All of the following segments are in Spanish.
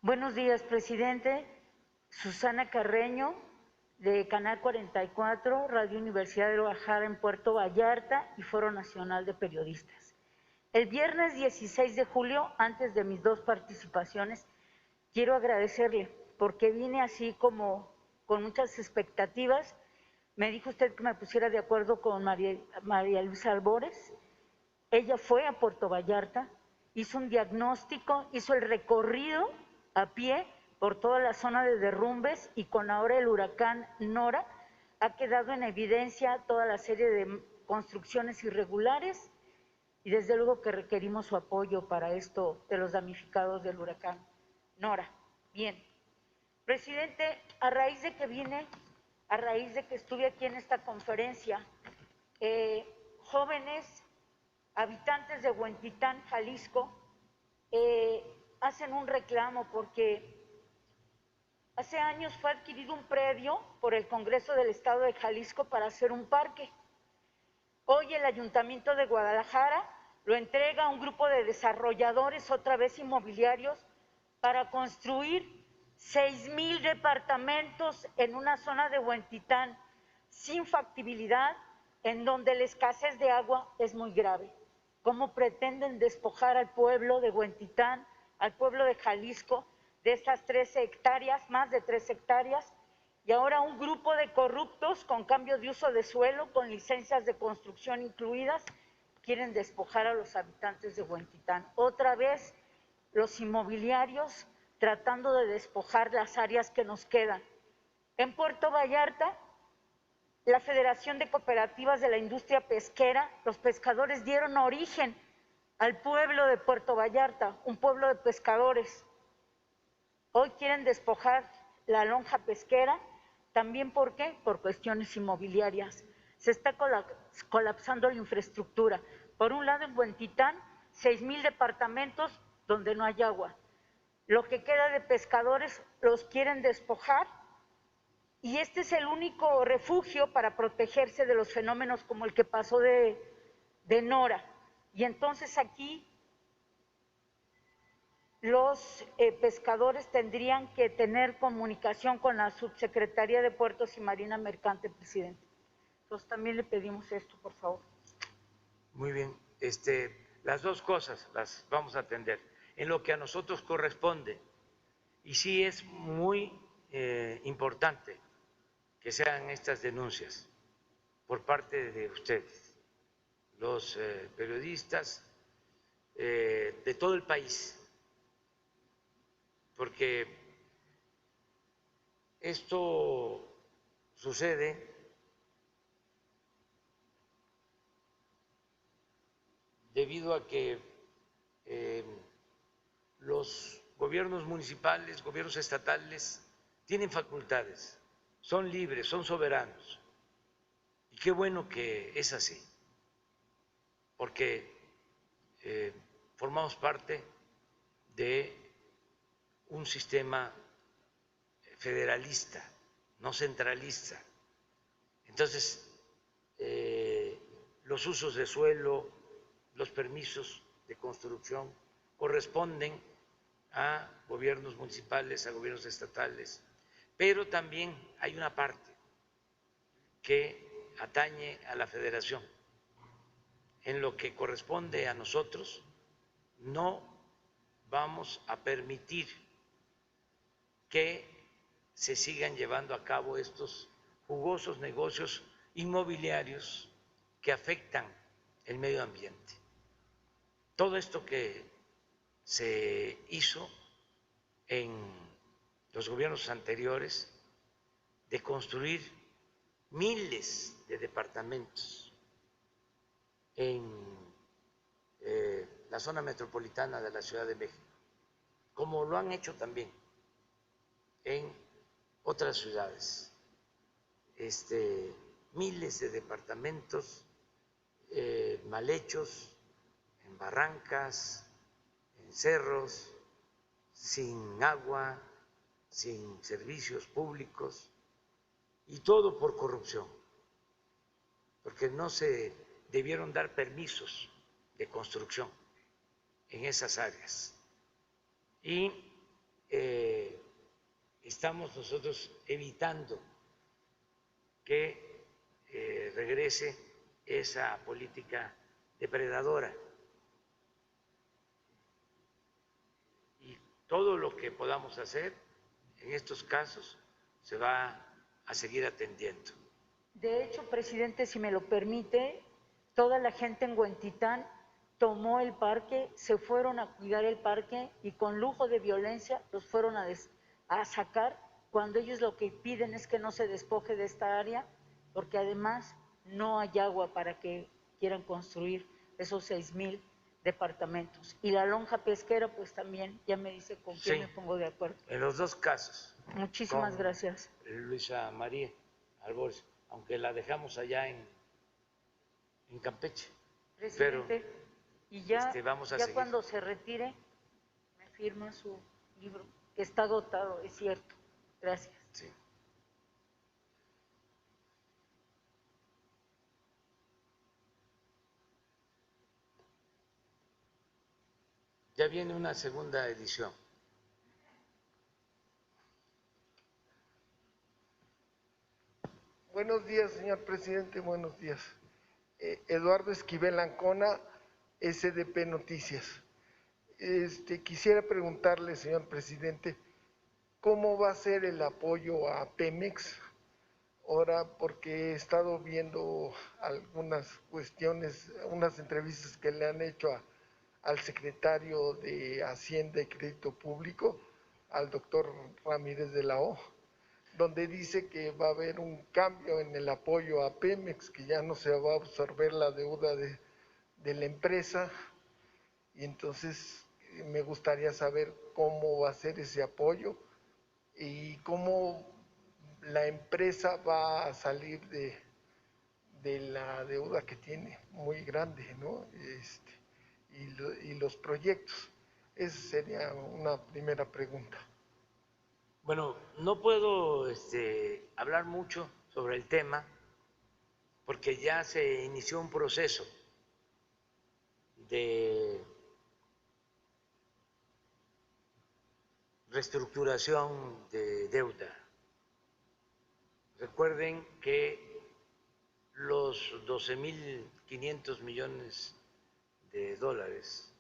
Buenos días, presidente. Susana Carreño, de Canal 44, Radio Universidad de Guadalajara en Puerto Vallarta y Foro Nacional de Periodistas. El viernes 16 de julio, antes de mis dos participaciones, quiero agradecerle porque vine así como con muchas expectativas. Me dijo usted que me pusiera de acuerdo con María Luisa Albores. Ella fue a Puerto Vallarta, hizo un diagnóstico, hizo el recorrido a pie por toda la zona de derrumbes y con ahora el huracán Nora ha quedado en evidencia toda la serie de construcciones irregulares y desde luego que requerimos su apoyo para esto de los damnificados del huracán Nora. Bien, presidente, a raíz de que estuve aquí en esta conferencia, jóvenes habitantes de Huentitán, Jalisco, hacen un reclamo porque hace años fue adquirido un predio por el Congreso del Estado de Jalisco para hacer un parque. Hoy el Ayuntamiento de Guadalajara lo entrega a un grupo de desarrolladores, otra vez inmobiliarios, para construir 6,000 departamentos en una zona de Huentitán sin factibilidad, en donde la escasez de agua es muy grave. ¿Cómo pretenden despojar al pueblo de Huentitán, al pueblo de Jalisco, de estas 13 hectáreas, más de 3 hectáreas? Y ahora un grupo de corruptos con cambio de uso de suelo, con licencias de construcción incluidas, quieren despojar a los habitantes de Huentitán. Otra vez los inmobiliarios tratando de despojar las áreas que nos quedan. En Puerto Vallarta, la Federación de Cooperativas de la Industria Pesquera, los pescadores dieron origen al pueblo de Puerto Vallarta, un pueblo de pescadores. Hoy quieren despojar la lonja pesquera, también ¿por qué? Por cuestiones inmobiliarias. Se está colapsando la infraestructura. Por un lado, en Huentitán, 6,000 departamentos donde no hay agua. Lo que queda de pescadores los quieren despojar y este es el único refugio para protegerse de los fenómenos como el que pasó de Nora. Y entonces aquí los pescadores tendrían que tener comunicación con la Subsecretaría de Puertos y Marina Mercante, presidente. Entonces también le pedimos esto, por favor. Muy bien, las dos cosas las vamos a atender en lo que a nosotros corresponde. Y sí es muy importante que se hagan estas denuncias por parte de ustedes, los periodistas de todo el país, porque esto sucede debido a que los gobiernos municipales, gobiernos estatales tienen facultades, son libres, son soberanos. Y qué bueno que es así, porque formamos parte de un sistema federalista, no centralista. Entonces, los usos de suelo, los permisos de construcción corresponden a gobiernos municipales, a gobiernos estatales, pero también hay una parte que atañe a la federación. En lo que corresponde a nosotros, no vamos a permitir que se sigan llevando a cabo estos jugosos negocios inmobiliarios que afectan el medio ambiente. Todo esto que se hizo en los gobiernos anteriores de construir miles de departamentos en la zona metropolitana de la Ciudad de México, como lo han hecho también en otras ciudades, miles de departamentos mal hechos, en barrancas, en cerros, sin agua, sin servicios públicos, y todo por corrupción, porque no se debieron dar permisos de construcción en esas áreas. Y estamos nosotros evitando que regrese esa política depredadora. Y todo lo que podamos hacer en estos casos se va a seguir atendiendo. De hecho, presidente, si me lo permite, toda la gente en Huentitán tomó el parque, se fueron a cuidar el parque y con lujo de violencia los fueron a sacar, cuando ellos lo que piden es que no se despoje de esta área, porque además no hay agua para que quieran construir esos 6,000 departamentos. Y la lonja pesquera, pues también, ya me dice con quién me pongo de acuerdo. En los dos casos. Muchísimas gracias. Luisa María Albores, aunque la dejamos allá en Campeche. Presidente, pero y ya, vamos a ya seguir. cuando se retire, me firma su libro, que está agotado, es cierto. Gracias. Sí. Ya viene una segunda edición. Buenos días, señor presidente, buenos días. Eduardo Esquivel Ancona, SDP Noticias. Quisiera preguntarle, señor presidente, ¿cómo va a ser el apoyo a Pemex? Ahora, porque he estado viendo algunas cuestiones, unas entrevistas que le han hecho al secretario de Hacienda y Crédito Público, al doctor Ramírez de la O, donde dice que va a haber un cambio en el apoyo a Pemex, que ya no se va a absorber la deuda de la empresa, y entonces me gustaría saber cómo va a ser ese apoyo y cómo la empresa va a salir de la deuda que tiene muy grande, ¿no? Y los proyectos. Esa sería una primera pregunta. Bueno, no puedo hablar mucho sobre el tema porque ya se inició un proceso de reestructuración de deuda. Recuerden que los 12.500 millones de dólares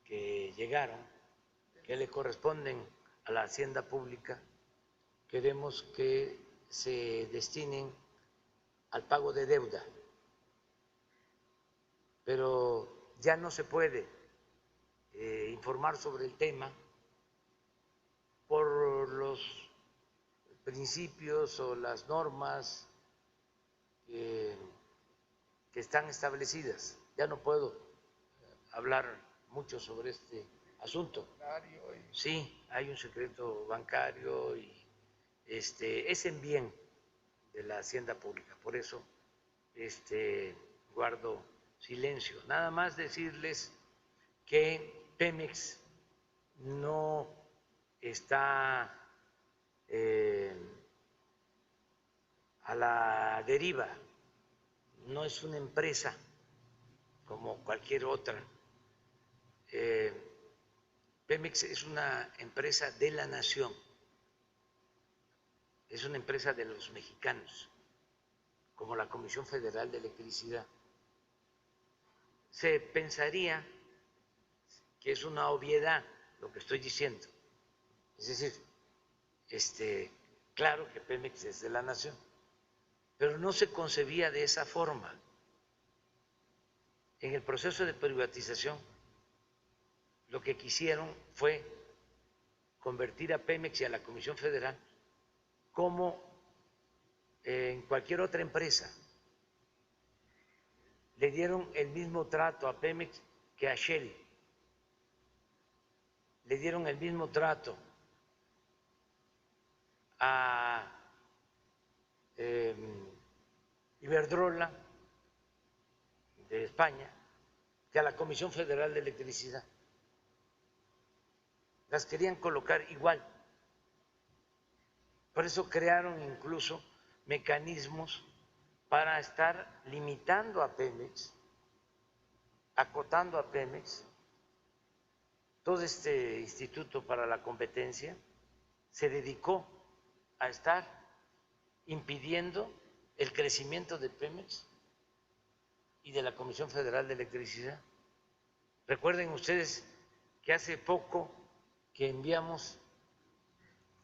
que llegaron, que le corresponden a la hacienda pública, queremos que se destinen al pago de deuda, pero ya no se puede informar sobre el tema por los principios o las normas que están establecidas. Ya no puedo hablar mucho sobre este asunto. Sí, hay un secreto bancario y es en bien de la hacienda pública, por eso guardo silencio. Nada más decirles que Pemex no está a la deriva, no es una empresa como cualquier otra. Pemex es una empresa de la nación, es una empresa de los mexicanos, como la Comisión Federal de Electricidad. Se pensaría que es una obviedad lo que estoy diciendo, es decir, claro que Pemex es de la nación, pero no se concebía de esa forma. En el proceso de privatización, lo que quisieron fue convertir a Pemex y a la Comisión Federal como en cualquier otra empresa. Le dieron el mismo trato a Pemex que a Shell, le dieron el mismo trato a Iberdrola de España que a la Comisión Federal de Electricidad. Las querían colocar igual. Por eso crearon incluso mecanismos para estar limitando a Pemex, acotando a Pemex, todo este Instituto para la Competencia se dedicó a estar impidiendo el crecimiento de Pemex y de la Comisión Federal de Electricidad. Recuerden ustedes que hace poco que enviamos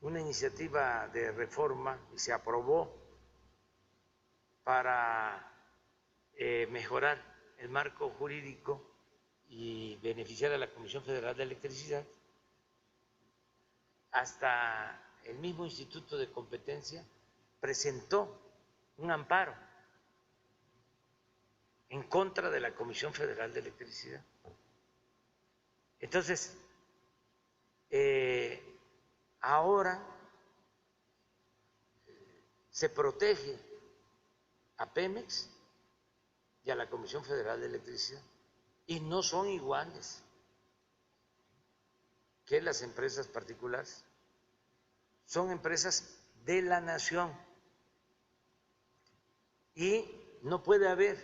una iniciativa de reforma y se aprobó para mejorar el marco jurídico y beneficiar a la Comisión Federal de Electricidad. Hasta el mismo Instituto de Competencia presentó un amparo en contra de la Comisión Federal de Electricidad. Entonces, ahora se protege a Pemex y a la Comisión Federal de Electricidad y no son iguales que las empresas particulares. Son empresas de la nación y no puede haber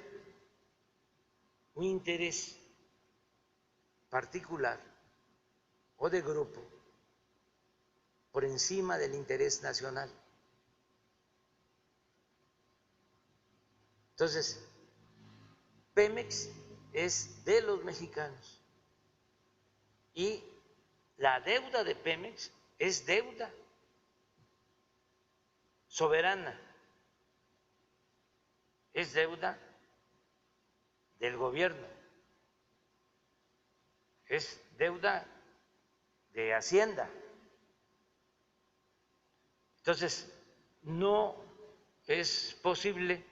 un interés particular o de grupo por encima del interés nacional. Entonces, Pemex es de los mexicanos y la deuda de Pemex es deuda soberana, es deuda del gobierno, es deuda de Hacienda. Entonces, no es posible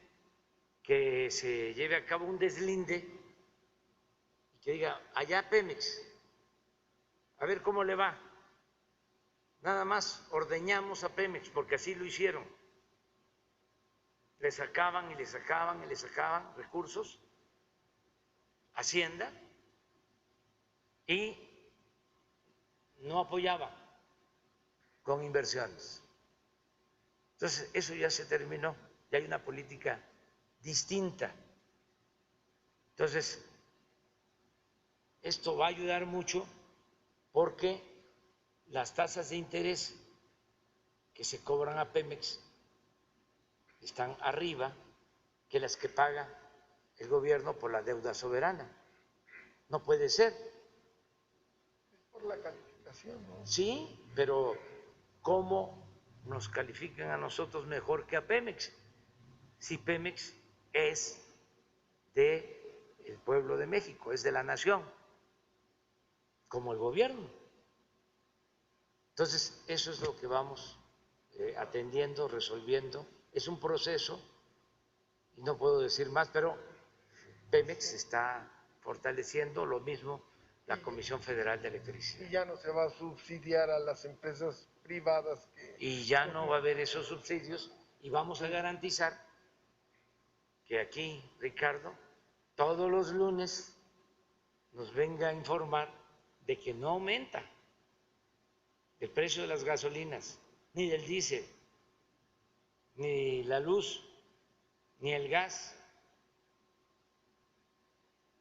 que se lleve a cabo un deslinde y que diga, allá Pemex, a ver cómo le va. Nada más ordeñamos a Pemex, porque así lo hicieron. Le sacaban y le sacaban y le sacaban recursos, Hacienda, y no apoyaba con inversiones. Entonces, eso ya se terminó, ya hay una política distinta. Entonces, esto va a ayudar mucho porque las tasas de interés que se cobran a Pemex están arriba que las que paga el gobierno por la deuda soberana. No puede ser. Es por la calificación, ¿no? Sí, pero ¿cómo nos califican a nosotros mejor que a Pemex? Si Pemex es del pueblo de México, es de la nación, como el gobierno. Entonces, eso es lo que vamos atendiendo, resolviendo. Es un proceso, y no puedo decir más, pero Pemex se está fortaleciendo, lo mismo la Comisión Federal de Electricidad. Y ya no se va a subsidiar a las empresas privadas que... Y ya no va a haber esos subsidios y vamos a garantizar que aquí, Ricardo, todos los lunes nos venga a informar de que no aumenta el precio de las gasolinas, ni del diésel, ni la luz, ni el gas,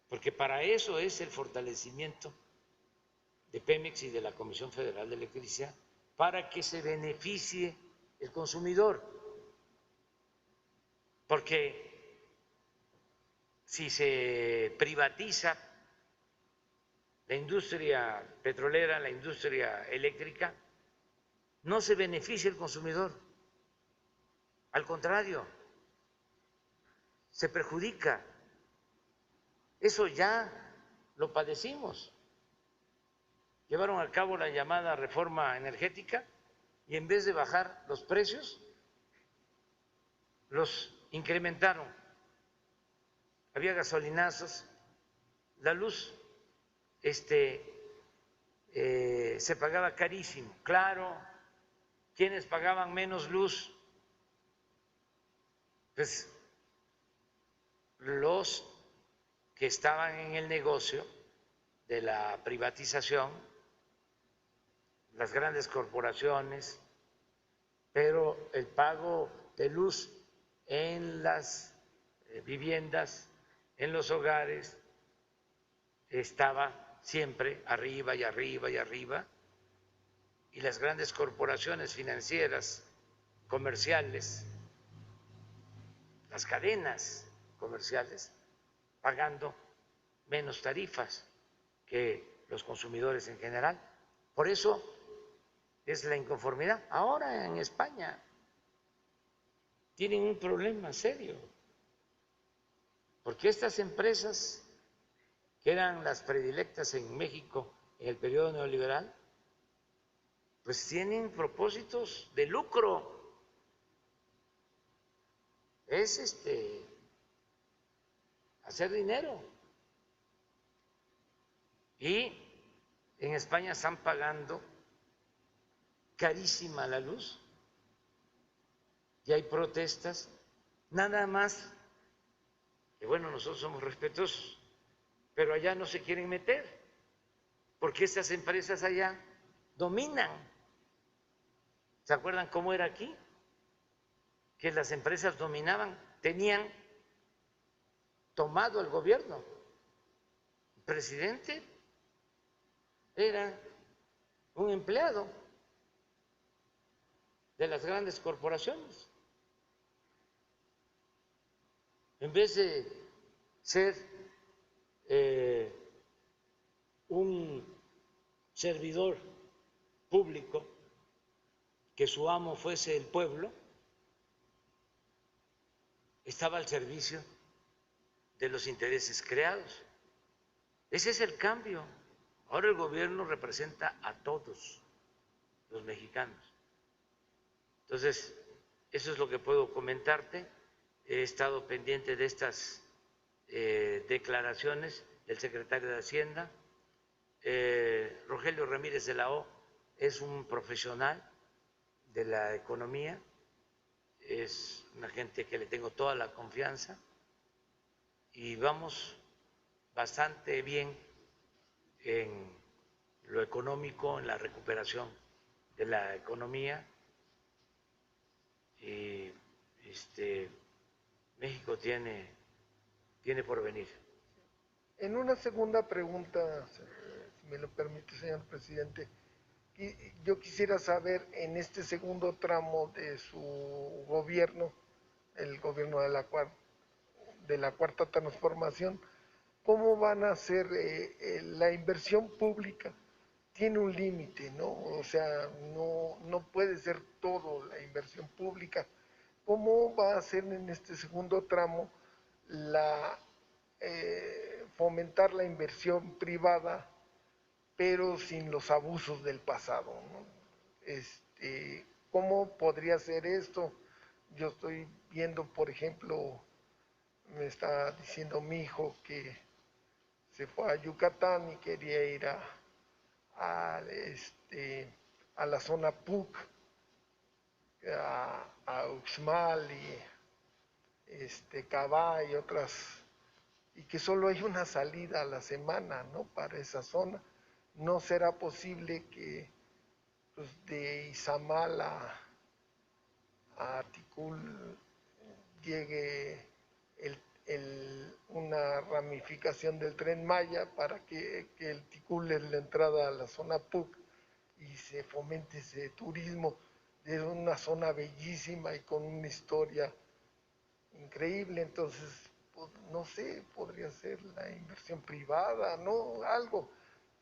porque para eso es el fortalecimiento de Pemex y de la Comisión Federal de Electricidad, para que se beneficie el consumidor, porque si se privatiza la industria petrolera, la industria eléctrica, no se beneficia el consumidor, al contrario, se perjudica. Eso ya lo padecimos. Llevaron a cabo la llamada reforma energética y en vez de bajar los precios, los incrementaron. Había gasolinazos, la luz se pagaba carísimo. Claro, ¿quiénes pagaban menos luz? Pues los que estaban en el negocio de la privatización, las grandes corporaciones, pero el pago de luz en las viviendas, en los hogares, estaba siempre arriba y arriba y arriba, y las grandes corporaciones financieras, comerciales, las cadenas comerciales, pagando menos tarifas que los consumidores en general. Por eso es la inconformidad. Ahora en España tienen un problema serio, porque estas empresas que eran las predilectas en México en el periodo neoliberal, pues tienen propósitos de lucro. Es hacer dinero. Y en España están pagando carísima la luz y hay protestas, nada más que bueno, nosotros somos respetuosos, pero allá no se quieren meter, porque estas empresas allá dominan. ¿Se acuerdan cómo era aquí? Que las empresas dominaban, tenían tomado el gobierno. El presidente era un empleado de las grandes corporaciones. En vez de ser un servidor público, que su amo fuese el pueblo, estaba al servicio de los intereses creados. Ese es el cambio. Ahora el gobierno representa a todos los mexicanos. Entonces, eso es lo que puedo comentarte. He estado pendiente de estas declaraciones del secretario de Hacienda. Rogelio Ramírez de la O es un profesional de la economía, es una gente que le tengo toda la confianza y vamos bastante bien en lo económico, en la recuperación de la economía. Y México tiene por venir. En una segunda pregunta, si me lo permite, señor presidente, yo quisiera saber en este segundo tramo de su gobierno, el gobierno de la cuarta transformación, ¿cómo van a hacer la inversión pública? Tiene un límite, ¿no? O sea, no puede ser todo la inversión pública. ¿Cómo va a ser en este segundo tramo fomentar la inversión privada, pero sin los abusos del pasado, ¿no? ¿Cómo podría ser esto? Yo estoy viendo, por ejemplo, me está diciendo mi hijo que se fue a Yucatán y quería ir a la zona PUC, a Uxmal y Cabá y otras, y que solo hay una salida a la semana, ¿no?, para esa zona. No será posible que pues, de Izamal a Tikul llegue una ramificación del Tren Maya para que el Tikul es la entrada a la zona PUC y se fomente ese turismo. Es una zona bellísima y con una historia increíble. Entonces, pues, no sé, podría ser la inversión privada, ¿no? Algo.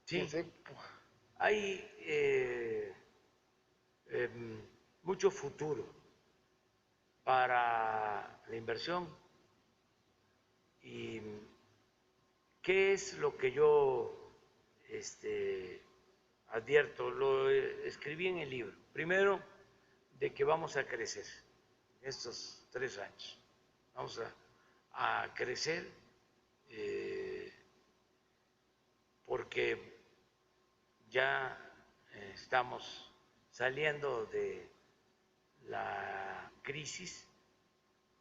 Sí, pues, hay mucho futuro para la inversión. ¿Y qué es lo que yo advierto? Lo escribí en el libro. Primero, de que vamos a crecer estos 3 años. Vamos a crecer porque ya estamos saliendo de la crisis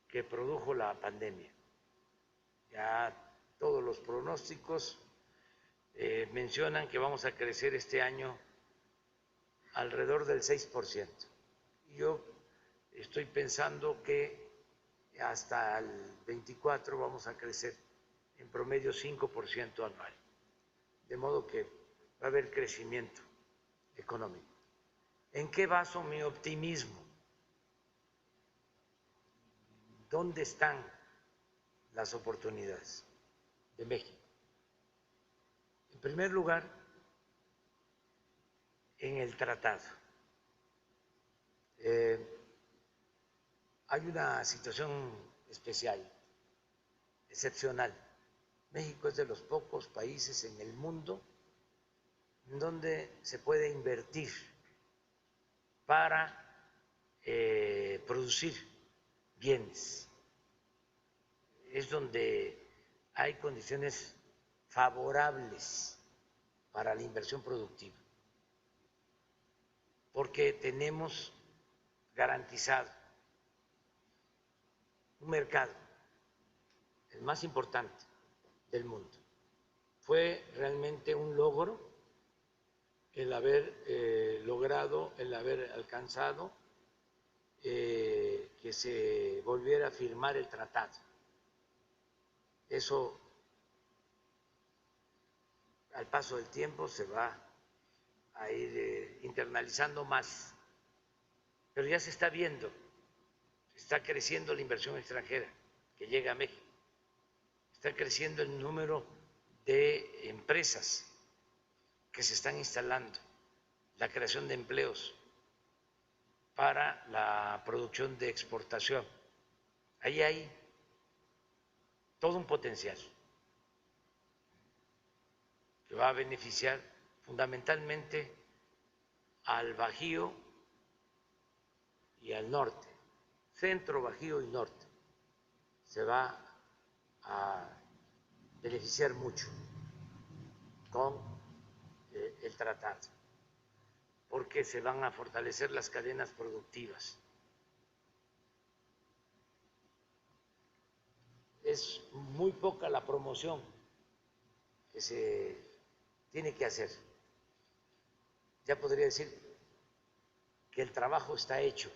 que produjo la pandemia. Ya todos los pronósticos mencionan que vamos a crecer este año alrededor del 6%. Yo estoy pensando que hasta el 24 vamos a crecer en promedio 5% anual. de modo que va a haber crecimiento económico. ¿En qué baso mi optimismo? ¿Dónde están las oportunidades de México? En primer lugar, en el tratado. Hay una situación especial, excepcional. México es de los pocos países en el mundo en donde se puede invertir para producir bienes. Es donde hay condiciones favorables para la inversión productiva, porque tenemos garantizado un mercado, el más importante del mundo. Fue realmente un logro el haber logrado, el haber alcanzado que se volviera a firmar el tratado. Eso, al paso del tiempo, se va a ir internalizando más, pero ya se está viendo, está creciendo la inversión extranjera que llega a México, está creciendo el número de empresas que se están instalando, la creación de empleos para la producción de exportación. Ahí hay todo un potencial que va a beneficiar fundamentalmente al Bajío y al norte, centro, Bajío y norte. Se va a beneficiar mucho con el tratado, porque se van a fortalecer las cadenas productivas. Es muy poca la promoción que se tiene que hacer. Ya podría decir que el trabajo está hecho,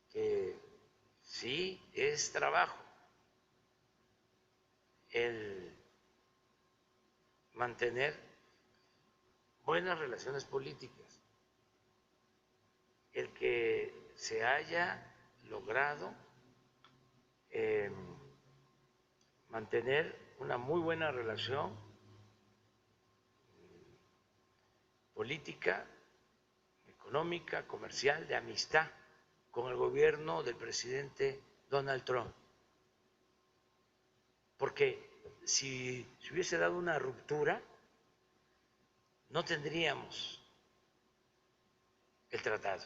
que sí es trabajo el mantener buenas relaciones políticas, el que se haya logrado mantener una muy buena relación política, económica, comercial, de amistad con el gobierno del presidente Donald Trump. Porque si se hubiese dado una ruptura, no tendríamos el tratado.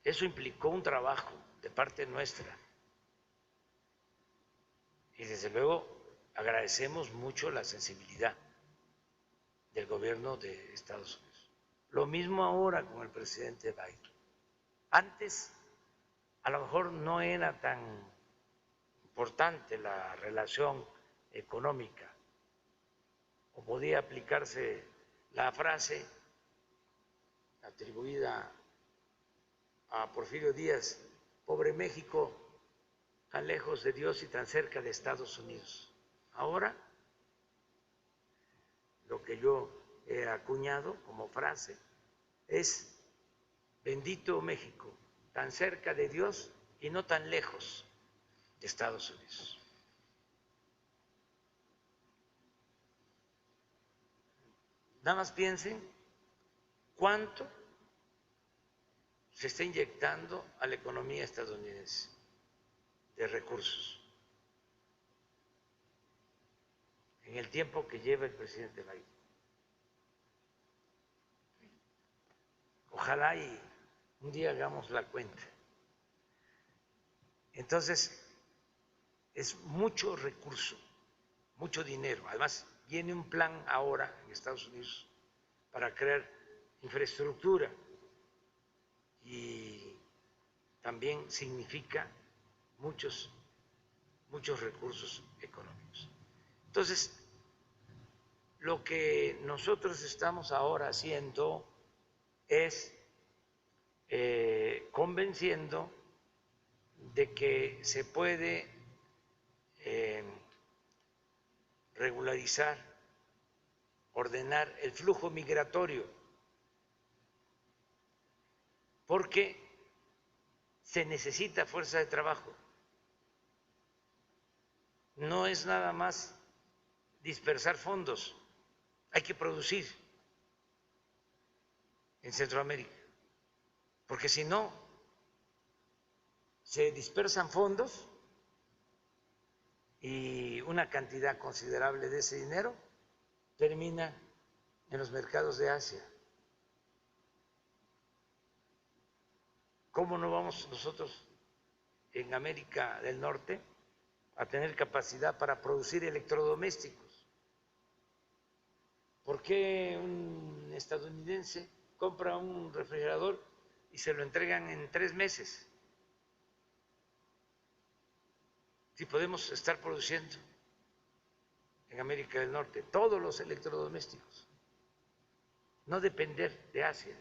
Eso implicó un trabajo de parte nuestra. Y desde luego agradecemos mucho la sensibilidad del gobierno de Estados Unidos. Lo mismo ahora con el presidente Biden. Antes a lo mejor no era tan importante la relación económica, o podía aplicarse la frase atribuida a Porfirio Díaz: pobre México, tan lejos de Dios y tan cerca de Estados Unidos. Ahora, lo que yo he acuñado como frase es: bendito México, tan cerca de Dios y no tan lejos de Estados Unidos. Nada más piensen cuánto se está inyectando a la economía estadounidense de recursos en el tiempo que lleva el presidente Biden. Ojalá y un día hagamos la cuenta. Entonces, es mucho recurso, mucho dinero. Además, viene un plan ahora en Estados Unidos para crear infraestructura, y también significa muchos recursos económicos. Entonces, lo que nosotros estamos ahora haciendo es convenciendo de que se puede regularizar, ordenar el flujo migratorio, porque se necesita fuerza de trabajo. No es nada más dispersar fondos, hay que producir en Centroamérica, porque si no, se dispersan fondos y una cantidad considerable de ese dinero termina en los mercados de Asia. ¿Cómo no vamos nosotros en América del Norte a tener capacidad para producir electrodomésticos? ¿Por qué un estadounidense compra un refrigerador y se lo entregan en 3 meses? Si podemos estar produciendo en América del Norte todos los electrodomésticos, no depender de Asia.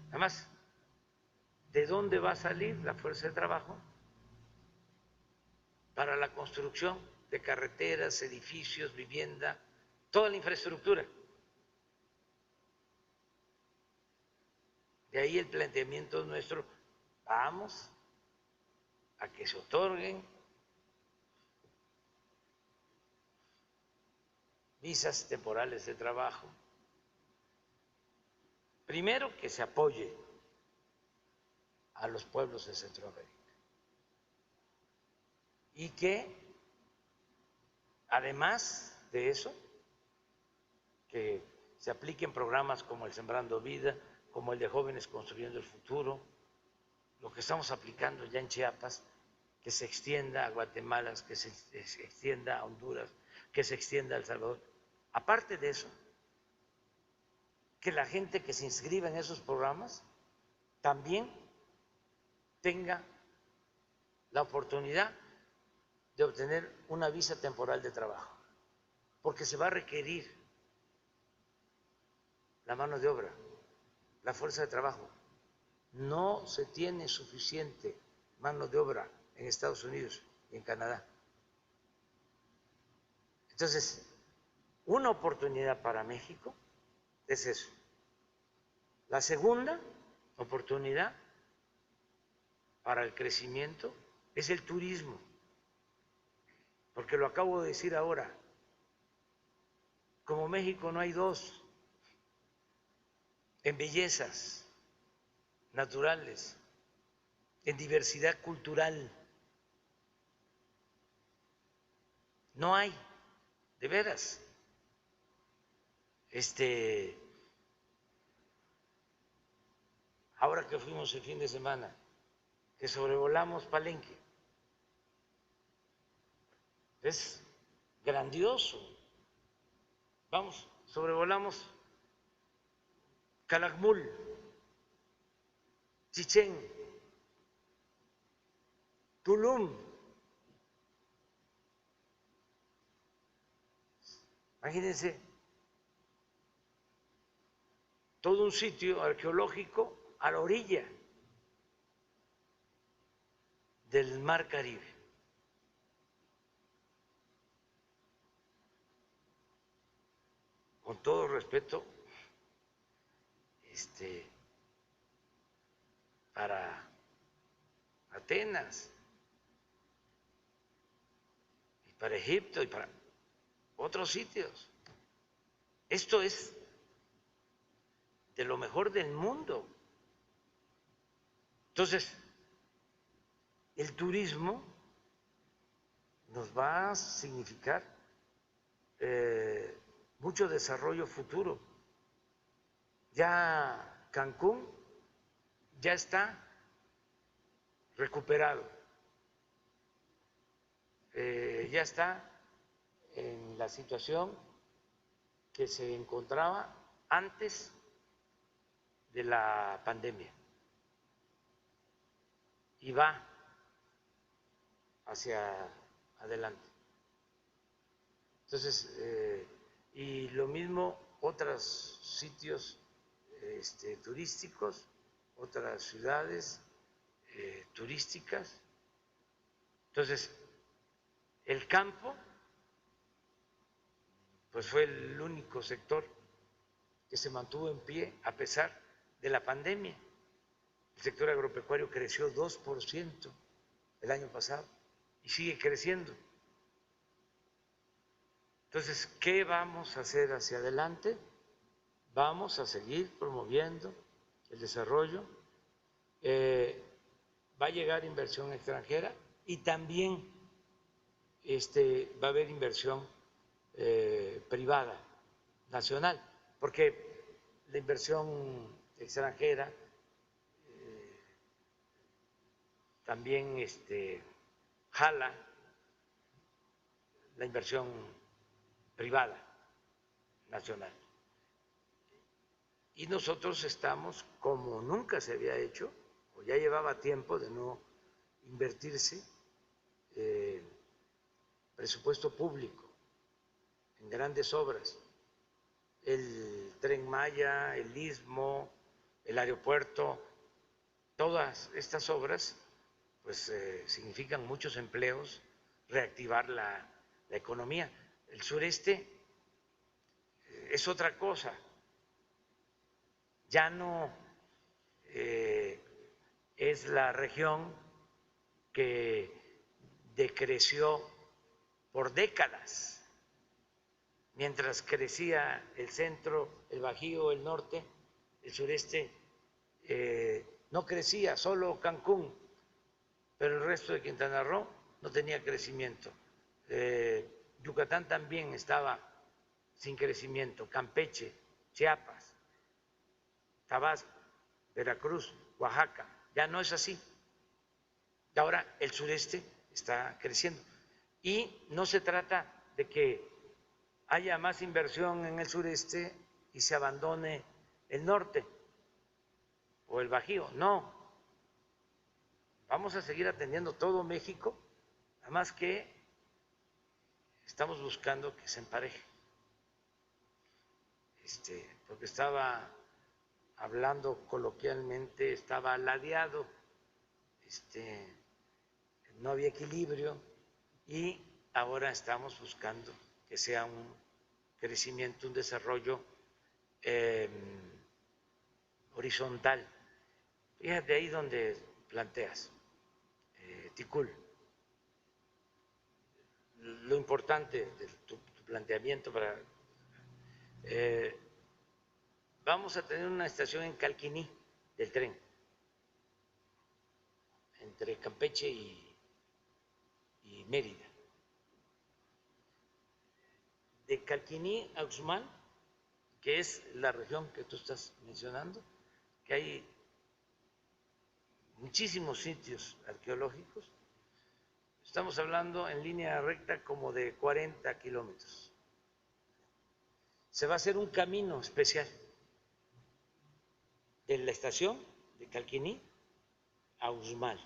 Además, ¿de dónde va a salir la fuerza de trabajo para la construcción de carreteras, edificios, vivienda, toda la infraestructura? De ahí el planteamiento nuestro: vamos a que se otorguen visas temporales de trabajo. Primero, que se apoye a los pueblos de Centroamérica y que, además de eso, que se apliquen programas como el Sembrando Vida, como el de Jóvenes Construyendo el Futuro, lo que estamos aplicando ya en Chiapas, que se extienda a Guatemala, que se extienda a Honduras, que se extienda a El Salvador. Aparte de eso, que la gente que se inscriba en esos programas también tenga la oportunidad de obtener una visa temporal de trabajo, porque se va a requerir la mano de obra, la fuerza de trabajo. No se tiene suficiente mano de obra en Estados Unidos y en Canadá. Entonces, una oportunidad para México es eso. La segunda oportunidad para el crecimiento es el turismo, porque lo acabo de decir ahora, como México no hay dos en bellezas naturales, en diversidad cultural, no hay, de veras. Ahora que fuimos el fin de semana, que sobrevolamos Palenque, es grandioso. Vamos, sobrevolamos Calakmul, Chichén, Tulum. Imagínense, todo un sitio arqueológico a la orilla del Mar Caribe. Con todo respeto, para Atenas y para Egipto y para otros sitios. Esto es de lo mejor del mundo. Entonces, el turismo nos va a significar mucho desarrollo futuro. Ya Cancún ya está recuperado, ya está en la situación que se encontraba antes de la pandemia y va hacia adelante. Entonces, y lo mismo otros sitios turísticos, otras ciudades turísticas. Entonces, El campo, pues fue el único sector que se mantuvo en pie a pesar de la pandemia. El sector agropecuario creció 2% el año pasado y sigue creciendo. Entonces, ¿qué vamos a hacer hacia adelante? Vamos a seguir promoviendo el desarrollo, va a llegar inversión extranjera y también va a haber inversión privada, nacional, porque la inversión extranjera también jala la inversión privada nacional. Y nosotros estamos, como nunca se había hecho, o ya llevaba tiempo de no invertirse presupuesto público en grandes obras, el Tren Maya, el Istmo, el aeropuerto, todas estas obras pues significan muchos empleos, reactivar la economía. El sureste es otra cosa, ya no es la región que decreció por décadas, mientras crecía el centro, el Bajío, el norte, el sureste no crecía, solo Cancún, pero el resto de Quintana Roo no tenía crecimiento. Yucatán también estaba sin crecimiento, Campeche, Chiapas, Tabasco, Veracruz, Oaxaca, ya no es así. Ahora el sureste está creciendo y no se trata de que haya más inversión en el sureste y se abandone el norte o el Bajío, no. Vamos a seguir atendiendo todo México, nada más que estamos buscando que se empareje. Porque estaba hablando coloquialmente, estaba ladeado, no había equilibrio y ahora estamos buscando que sea un crecimiento, un desarrollo horizontal. Fíjate ahí donde planteas, Ticul, lo importante de tu planteamiento para... vamos a tener una estación en Calquiní del tren, entre Campeche y Mérida. De Calquiní a Uxmal, que es la región que tú estás mencionando, que hay muchísimos sitios arqueológicos, estamos hablando en línea recta como de 40 kilómetros. Se va a hacer un camino especial de la estación de Calquiní a Uxmal.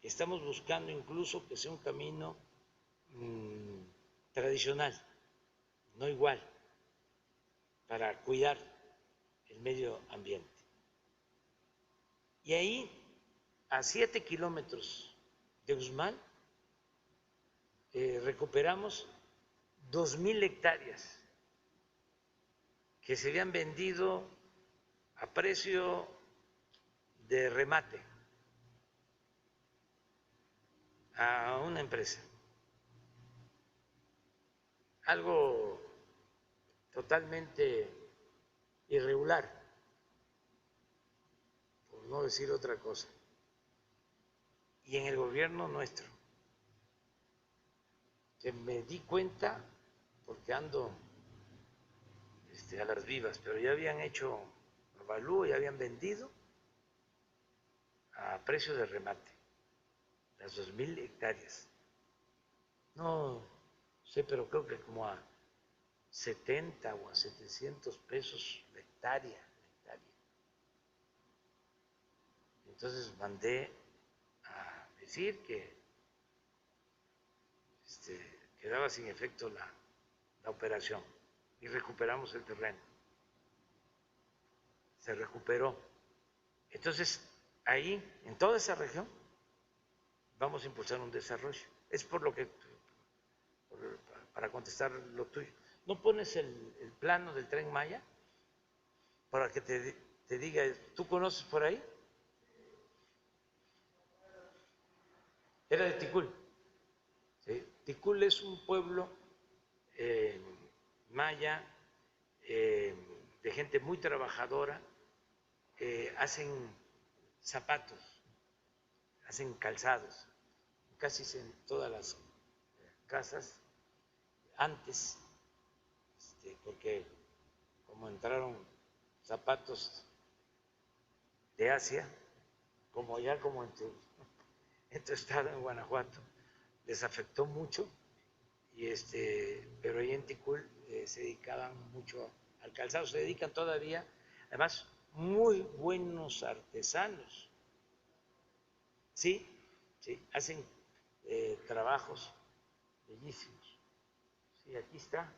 Estamos buscando incluso que sea un camino tradicional, no igual, para cuidar el medio ambiente. Y ahí, a 7 kilómetros de Uxmal, recuperamos 2,000 hectáreas que se habían vendido a precio de remate a una empresa. Algo totalmente irregular, por no decir otra cosa. Y en el gobierno nuestro, que me di cuenta porque ando a las vivas, pero ya habían hecho avalúo, ya habían vendido a precio de remate las 2,000 hectáreas. No sé, pero creo que como a 70 o a 700 pesos la hectárea. Entonces mandé a decir que quedaba sin efecto la operación y recuperamos el terreno. Se recuperó. Entonces, ahí, en toda esa región, vamos a impulsar un desarrollo. Es por lo que para contestar lo tuyo. ¿No pones el plano del Tren Maya para que te diga, ¿tú conoces por ahí? Era de Ticul. ¿Sí? Ticul es un pueblo maya, de gente muy trabajadora, hacen zapatos, hacen calzados, casi en todas las casas, antes, porque como entraron zapatos de Asia, como ya como en tu estado, en Guanajuato, les afectó mucho, pero ahí en Ticul se dedicaban mucho al calzado, se dedican todavía, además muy buenos artesanos, sí, hacen trabajos bellísimos. Sí, aquí está.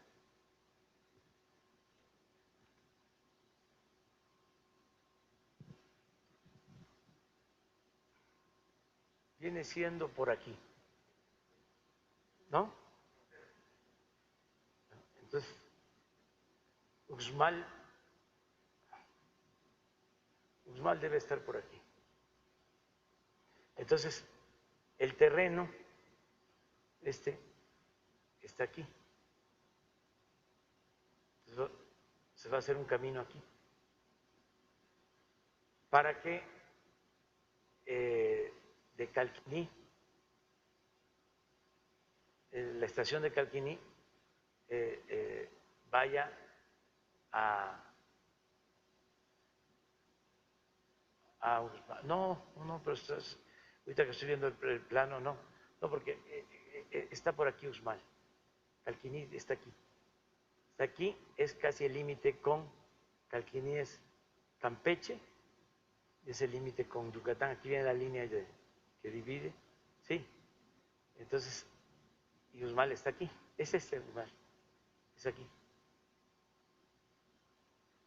Viene siendo por aquí, ¿no? Entonces, Uxmal debe estar por aquí. Entonces, el terreno, está aquí. Se va a hacer un camino aquí para que de Calquiní, la estación de Calquiní, vaya a no, pero ahorita que estoy viendo el plano, no, porque está por aquí Uxmal, Calquiní está aquí, es casi el límite con Calquiní, es Campeche, es el límite con Yucatán, aquí viene la línea que divide, sí, entonces, y Uxmal está aquí, es Uxmal, es aquí,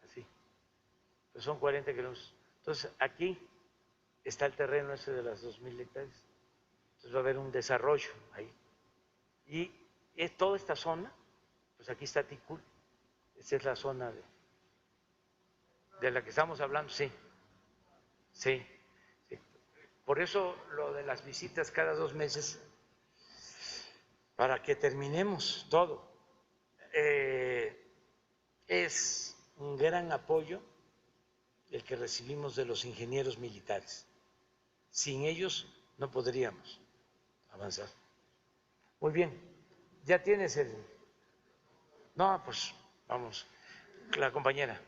así, pues son 40 kilómetros. Entonces, aquí está el terreno ese de las 2,000 hectáreas. Entonces va a haber un desarrollo ahí. Y es toda esta zona, pues aquí está Ticul, esa es la zona de la que estamos hablando, sí. Por eso lo de las visitas cada 2 meses, para que terminemos todo. Es un gran apoyo el que recibimos de los ingenieros militares. Sin ellos no podríamos avanzar. Muy bien, ya tienes el... No, pues vamos, la compañera.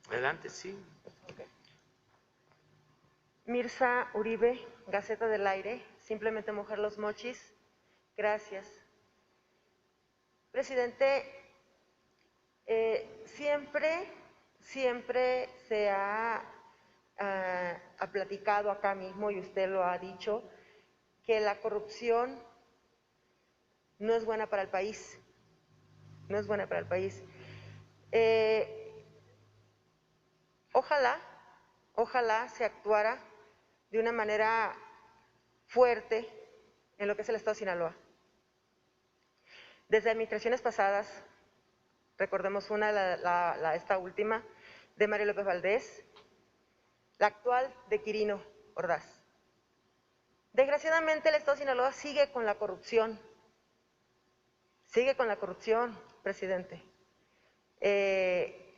Adelante, sí. Okay. Mirza Uribe, Gaceta del Aire, simplemente Mujer Los Mochis. Gracias. Presidente, siempre se ha platicado acá mismo, y usted lo ha dicho, que la corrupción no es buena para el país. No es buena para el país. Ojalá se actuara de una manera fuerte en lo que es el estado de Sinaloa. Desde administraciones pasadas, recordemos esta última, de Mario López Valdés, la actual de Quirino Ordaz. Desgraciadamente el estado de Sinaloa sigue con la corrupción, presidente.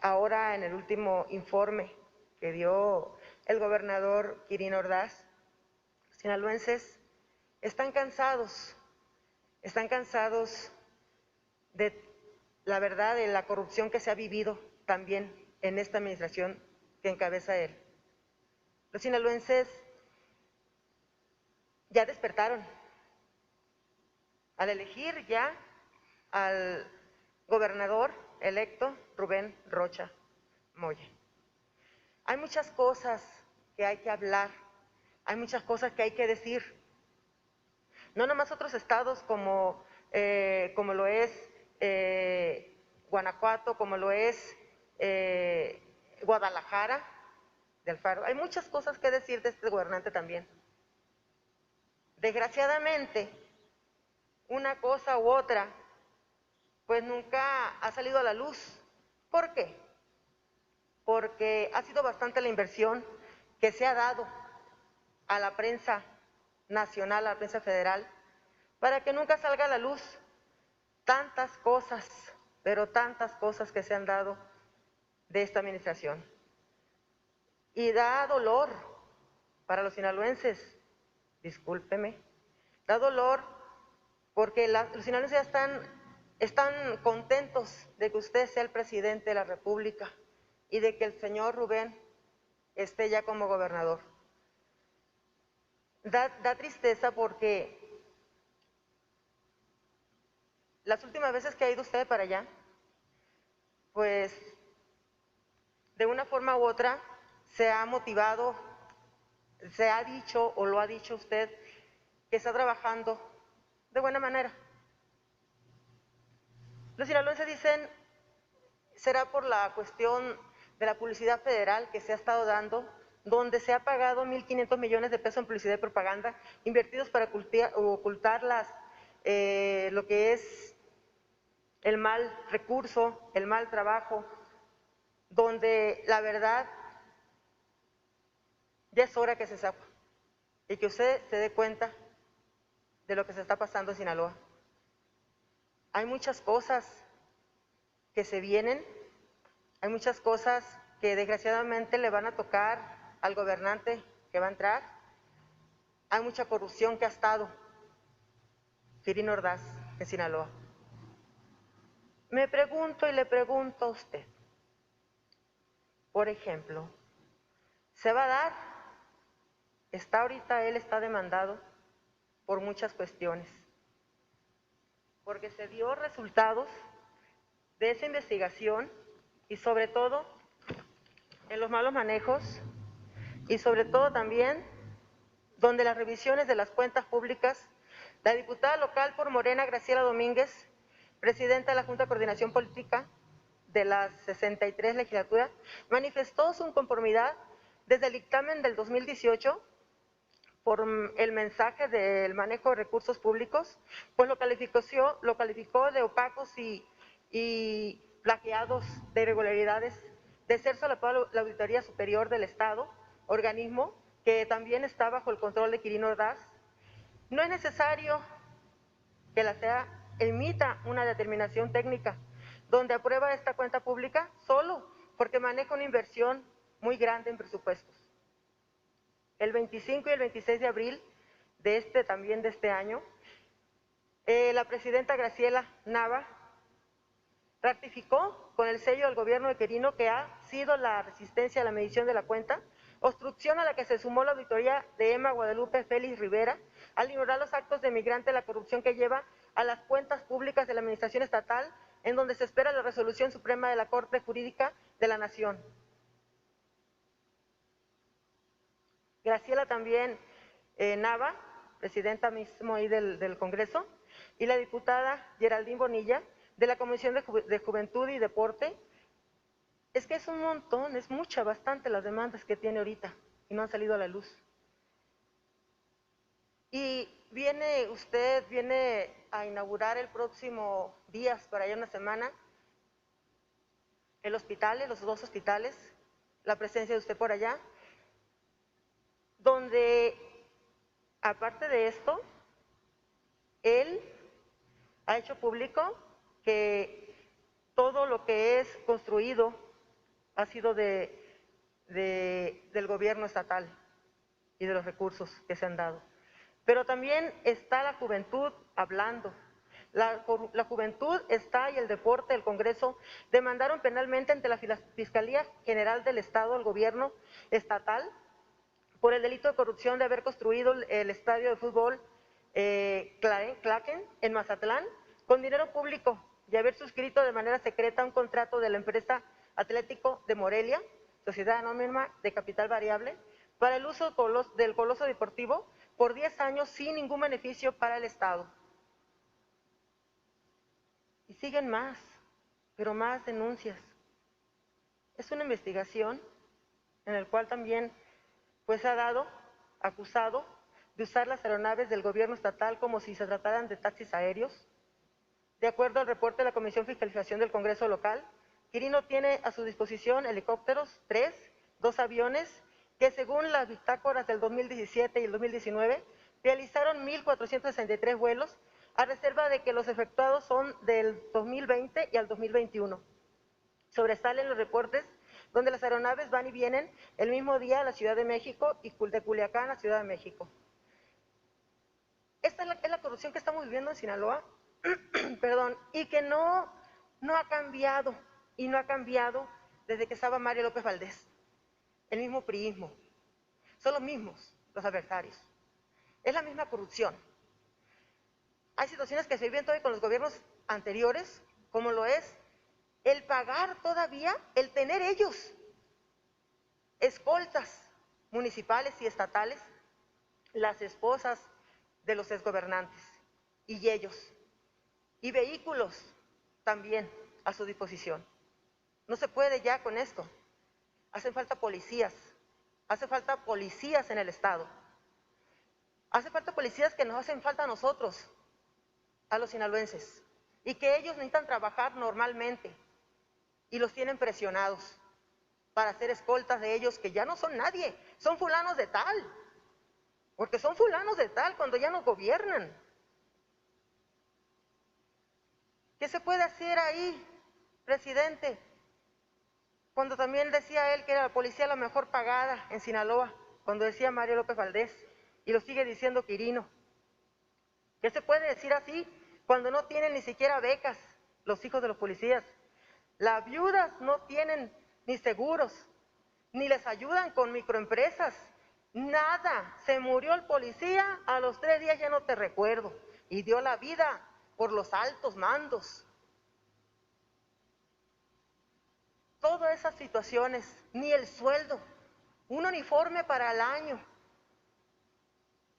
Ahora en el último informe que dio el gobernador Quirino Ordaz, los sinaloenses están cansados de la verdad de la corrupción que se ha vivido también en esta administración que encabeza él. Los sinaloenses ya despertaron al elegir ya al gobernador electo Rubén Rocha Moya. Hay muchas cosas que hay que hablar, hay muchas cosas que hay que decir. No nomás otros estados como lo es Guanajuato, como lo es Guadalajara, de Alfaro. Hay muchas cosas que decir de este gobernante también. Desgraciadamente, una cosa u otra, pues nunca ha salido a la luz. ¿Por qué? Porque ha sido bastante la inversión que se ha dado a la prensa nacional, a la prensa federal, para que nunca salga a la luz tantas cosas, pero tantas cosas que se han dado de esta administración. Y da dolor para los sinaloenses, discúlpeme, da dolor porque los sinaloenses ya están contentos de que usted sea el presidente de la República y de que el señor Rubén esté ya como gobernador. Da tristeza porque las últimas veces que ha ido usted para allá, pues de una forma u otra se ha motivado, se ha dicho o lo ha dicho usted que está trabajando de buena manera. Los sinaloenses dicen, será por la cuestión de la publicidad federal que se ha estado dando, donde se ha pagado 1.500 millones de pesos en publicidad y propaganda, invertidos para ocultar lo que es el mal recurso, el mal trabajo, donde la verdad ya es hora que se sepa y que usted se dé cuenta de lo que se está pasando en Sinaloa. Hay muchas cosas que se vienen, hay muchas cosas que desgraciadamente le van a tocar al gobernante que va a entrar. Hay mucha corrupción que ha estado Quirino Ordaz en Sinaloa. Me pregunto y le pregunto a usted, por ejemplo, ¿se va a dar? Él está demandado por muchas cuestiones, porque se dio resultados de esa investigación y sobre todo en los malos manejos y sobre todo también donde las revisiones de las cuentas públicas, la diputada local por Morena, Graciela Domínguez, presidenta de la Junta de Coordinación Política de la 63 legislatura, manifestó su inconformidad desde el dictamen del 2018 por el mensaje del manejo de recursos públicos, pues lo calificó de opacos y plagiados de irregularidades, de ser solapado la Auditoría Superior del Estado, organismo que también está bajo el control de Quirino Ordaz. No es necesario que la SEA emita una determinación técnica donde aprueba esta cuenta pública solo porque maneja una inversión muy grande en presupuestos. El 25 y el 26 de abril de este año, la presidenta Graciela Nava ratificó con el sello del gobierno de Quirino que ha sido la resistencia a la medición de la cuenta, obstrucción a la que se sumó la auditoría de Emma Guadalupe Félix Rivera, al ignorar los actos de migrante, la corrupción que lleva a las cuentas públicas de la administración estatal, en donde se espera la resolución suprema de la Corte Jurídica de la Nación. Graciela también Nava, presidenta mismo ahí del Congreso, y la diputada Geraldine Bonilla, de la Comisión de Juventud y Deporte. Es que es un montón, es bastante las demandas que tiene ahorita y no han salido a la luz. Y usted viene a inaugurar el próximo días, para allá una semana, los 2 hospitales, la presencia de usted por allá, donde, aparte de esto, él ha hecho público que todo lo que es construido ha sido del gobierno estatal y de los recursos que se han dado. Pero también está la juventud hablando. La juventud está y el deporte, el Congreso, demandaron penalmente ante la Fiscalía General del Estado, el gobierno estatal, por el delito de corrupción de haber construido el estadio de fútbol Claquen en Mazatlán con dinero público y haber suscrito de manera secreta un contrato de la empresa Atlético de Morelia, sociedad anónima de capital variable, para el uso del Coloso Deportivo por 10 años sin ningún beneficio para el Estado. Y siguen más, pero más denuncias. Es una investigación en la cual también pues ha dado, acusado de usar las aeronaves del gobierno estatal como si se trataran de taxis aéreos. De acuerdo al reporte de la Comisión de Fiscalización del Congreso local, Quirino tiene a su disposición helicópteros, 3, 2 aviones, que según las bitácoras del 2017 y el 2019, realizaron 1.463 vuelos, a reserva de que los efectuados son del 2020 y al 2021. Sobresalen los reportes donde las aeronaves van y vienen el mismo día a la Ciudad de México y de Culiacán a Ciudad de México. Esta es la corrupción que estamos viviendo en Sinaloa, perdón, y que no ha cambiado, y no ha cambiado desde que estaba Mario López Valdés. El mismo priismo. Son los mismos los adversarios. Es la misma corrupción. Hay situaciones que se viven todavía con los gobiernos anteriores, como lo es el pagar todavía, el tener ellos escoltas municipales y estatales, las esposas de los exgobernantes y ellos, y vehículos también a su disposición. No se puede ya con esto. Hacen falta policías en el Estado. Hace falta policías que nos hacen falta a nosotros, a los sinaloenses, y que ellos necesitan trabajar normalmente y los tienen presionados para hacer escoltas de ellos que ya no son nadie, son fulanos de tal, porque son fulanos de tal cuando ya no gobiernan. ¿Qué se puede hacer ahí, presidente? Cuando también decía él que era la policía la mejor pagada en Sinaloa, cuando decía Mario López Valdés, y lo sigue diciendo Quirino. ¿Qué se puede decir así cuando no tienen ni siquiera becas los hijos de los policías? Las viudas no tienen ni seguros, ni les ayudan con microempresas, nada. Se murió el policía, a los 3 días ya no te recuerdo, y dio la vida por los altos mandos. Todas esas situaciones, ni el sueldo, un uniforme para el año,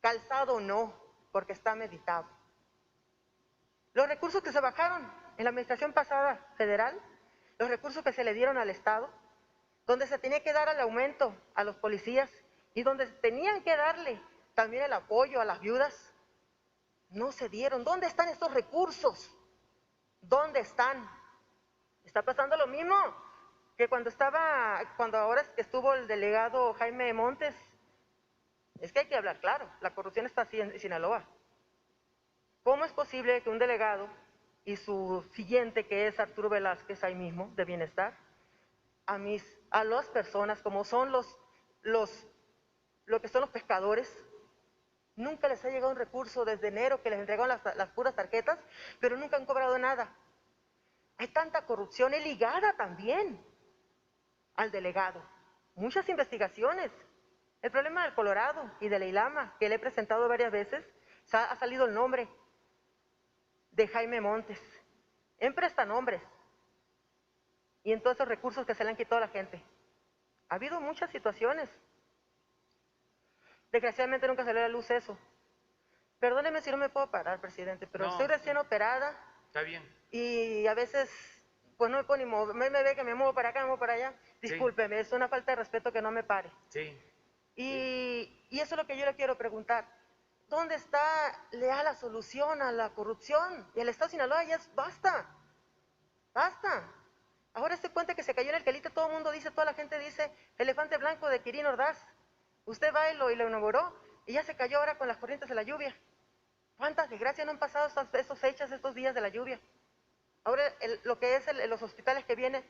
calzado no, porque está meditado. Los recursos que se bajaron en la administración pasada federal, los recursos que se le dieron al Estado, donde se tenía que dar el aumento a los policías y donde tenían que darle también el apoyo a las viudas, no se dieron. ¿Dónde están estos recursos? ¿Dónde están? Está pasando lo mismo que cuando ahora estuvo el delegado Jaime Montes. Es que hay que hablar claro, la corrupción está así en Sinaloa. ¿Cómo es posible que un delegado y su siguiente, que es Arturo Velázquez, ahí mismo, de Bienestar, a las personas como son lo que son los pescadores, nunca les ha llegado un recurso desde enero que les entregaron las puras tarjetas, pero nunca han cobrado nada? Hay tanta corrupción, y ligada también al delegado. Muchas investigaciones. El problema del Colorado y de la Ilama, que le he presentado varias veces, ha salido el nombre de Jaime Montes, en prestanombres, y en todos esos recursos que se le han quitado a la gente. Ha habido muchas situaciones. Desgraciadamente nunca salió a la luz eso. Perdóneme si no me puedo parar, presidente, pero estoy recién operada. Está bien. Y a veces, pues no me puedo ni mover, me ve que me muevo para acá, me muevo para allá. Discúlpeme, es una falta de respeto que no me pare. Sí. Y eso es lo que yo le quiero preguntar. ¿Dónde está la solución a la corrupción? Y el Estado de Sinaloa ya basta. Basta. Ahora este puente que se cayó en el Quelite, todo el mundo dice, toda la gente dice, elefante blanco de Quirino Ordaz. Usted va y lo inauguró, y ya se cayó ahora con las corrientes de la lluvia. ¿Cuántas desgracias no han pasado estas fechas, estos días de la lluvia? Ahora lo que es los hospitales que vienen.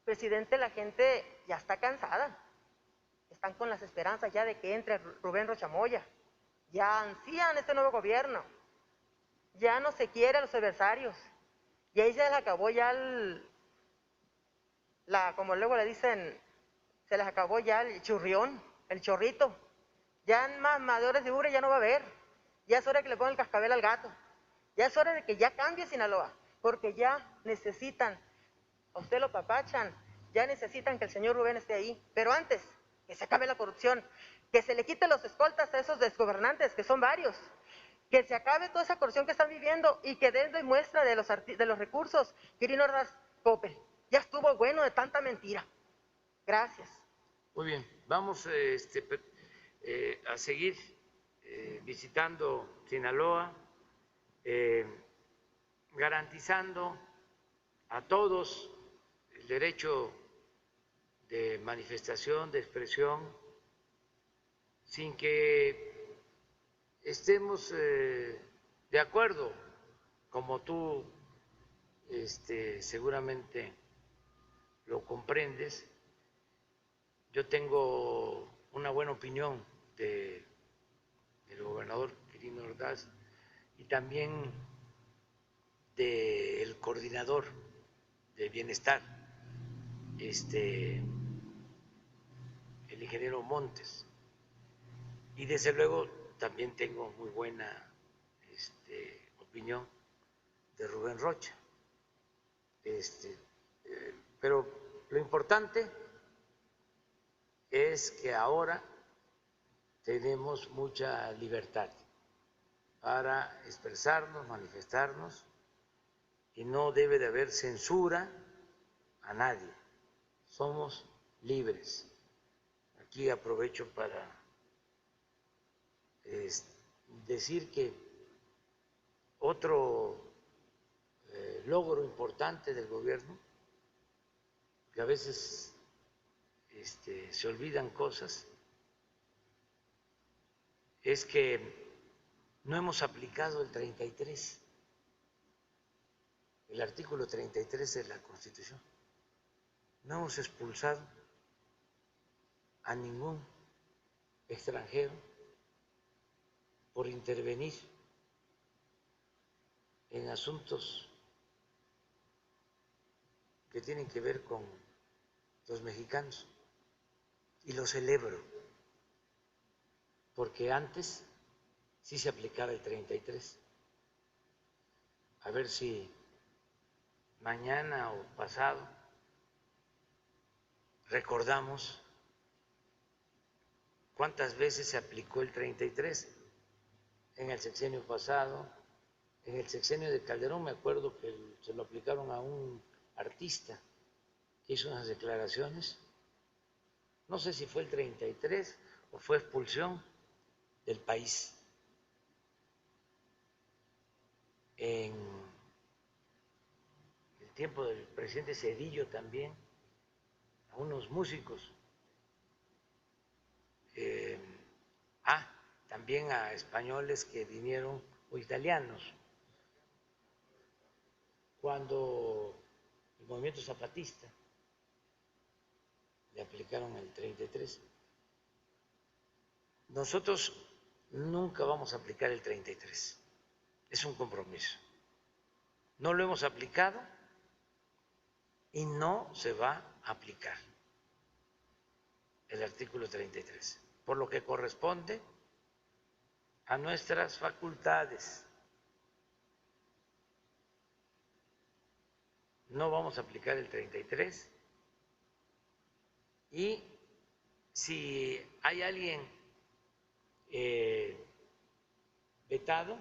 Presidente, la gente ya está cansada. Están con las esperanzas ya de que entre Rubén Rocha Moya. Ya ansían este nuevo gobierno. Ya no se quiere a los adversarios. Y ahí se les acabó ya como luego le dicen, se les acabó ya el churrión, el chorrito. Ya más mamadores de ubre ya no va a haber. Ya es hora de que le pongan el cascabel al gato. Ya es hora de que ya cambie Sinaloa, porque ya necesitan, a usted lo papachan, ya necesitan que el señor Rubén esté ahí. Pero antes, que se acabe la corrupción, que se le quite los escoltas a esos desgobernantes, que son varios, que se acabe toda esa corrupción que están viviendo y que den muestra de los recursos. Quirino Ordaz, Coppel. Ya estuvo bueno de tanta mentira. Gracias. Muy bien, vamos a seguir visitando Sinaloa, garantizando a todos el derecho de manifestación, de expresión, sin que estemos de acuerdo, como tú seguramente lo comprendes. Yo tengo una buena opinión del gobernador Quirino Ordaz y también del coordinador de bienestar, el ingeniero Montes. Y desde luego también tengo muy buena opinión de Rubén Rocha. Pero lo importante es que ahora tenemos mucha libertad para expresarnos, manifestarnos, y no debe de haber censura a nadie. Somos libres. Aquí aprovecho para decir que otro logro importante del gobierno, que a veces se olvidan cosas, es que no hemos aplicado el 33, el artículo 33 de la Constitución. No hemos expulsado a ningún extranjero por intervenir en asuntos que tienen que ver con los mexicanos, y lo celebro, porque antes sí se aplicaba el 33. A ver si mañana o pasado recordamos cuántas veces se aplicó el 33 en el sexenio pasado. En el sexenio de Calderón me acuerdo que se lo aplicaron a un artista que hizo unas declaraciones, no sé si fue el 33 o fue expulsión del país. En el tiempo del presidente Zedillo también, a unos músicos, también a españoles que vinieron, o italianos, cuando el movimiento zapatista le aplicaron el 33. Nosotros nunca vamos a aplicar el 33, es un compromiso. No lo hemos aplicado y no se va a aplicar el artículo 33, por lo que corresponde a nuestras facultades. No vamos a aplicar el 33, y si hay alguien vetado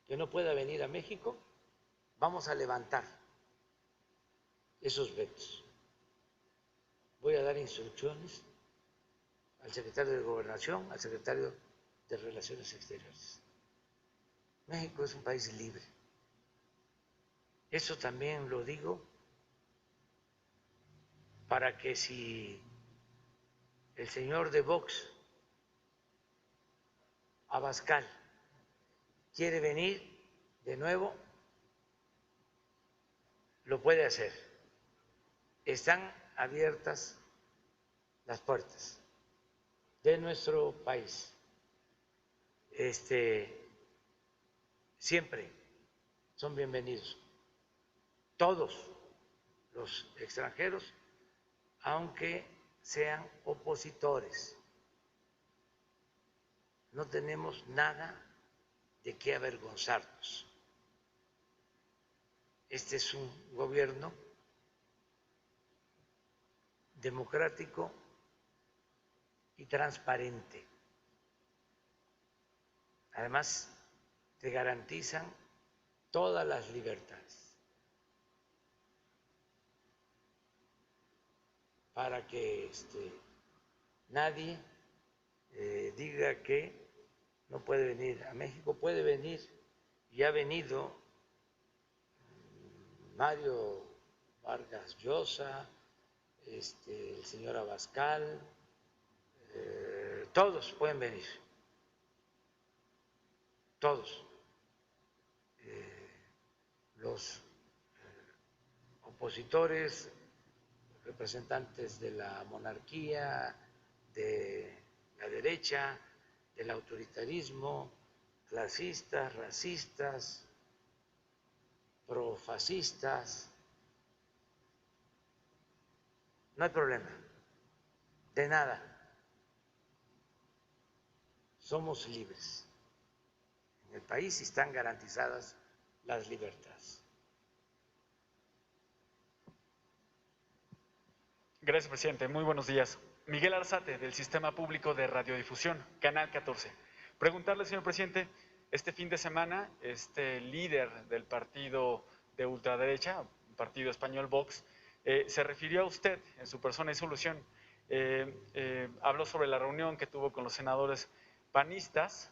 que no pueda venir a México, vamos a levantar esos vetos. Voy a dar instrucciones al secretario de Gobernación, al secretario de Relaciones Exteriores. México es un país libre. Eso también lo digo para que si el señor de Vox, Abascal, quiere venir de nuevo, lo puede hacer. Están abiertas las puertas de nuestro país. Siempre son bienvenidos todos los extranjeros, aunque sean opositores. No tenemos nada de qué avergonzarnos. Este es un gobierno democrático y transparente. Además, te garantizan todas las libertades. para que nadie diga que no puede venir a México. Puede venir, y ha venido Mario Vargas Llosa, el señor Abascal, todos pueden venir, todos los opositores, representantes de la monarquía, de la derecha, del autoritarismo, clasistas, racistas, profascistas. No hay problema, de nada. Somos libres. En el país están garantizadas las libertades. Gracias, presidente. Muy buenos días. Miguel Arzate, del Sistema Público de Radiodifusión, Canal 14. Preguntarle, señor presidente, este fin de semana, este líder del partido de ultraderecha, partido español Vox, se refirió a usted en su persona y solución. Habló sobre la reunión que tuvo con los senadores panistas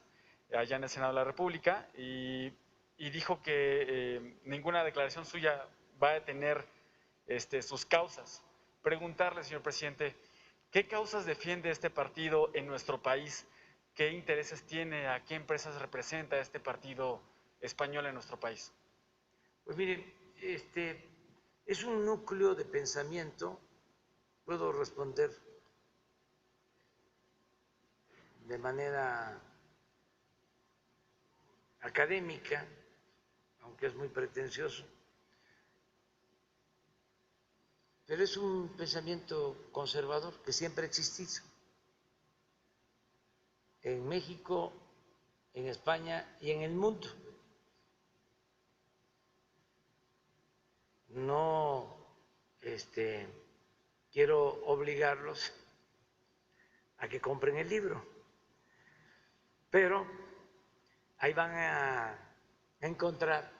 allá en el Senado de la República y dijo que ninguna declaración suya va a detener sus causas. Preguntarle, señor presidente, ¿qué causas defiende este partido en nuestro país? ¿Qué intereses tiene? ¿A qué empresas representa este partido español en nuestro país? Pues miren, es un núcleo de pensamiento, puedo responder de manera académica, aunque es muy pretencioso, pero es un pensamiento conservador que siempre ha existido en México, en España y en el mundo. No quiero obligarlos a que compren el libro, pero ahí van a encontrar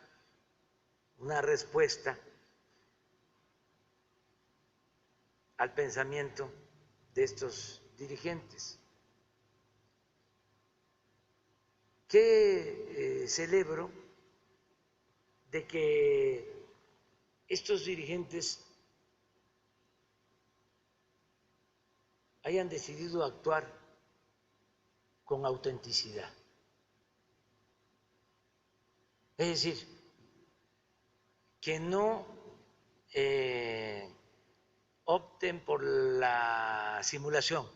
una respuesta al pensamiento de estos dirigentes. Que celebro de que estos dirigentes hayan decidido actuar con autenticidad. Es decir, que no opten por la simulación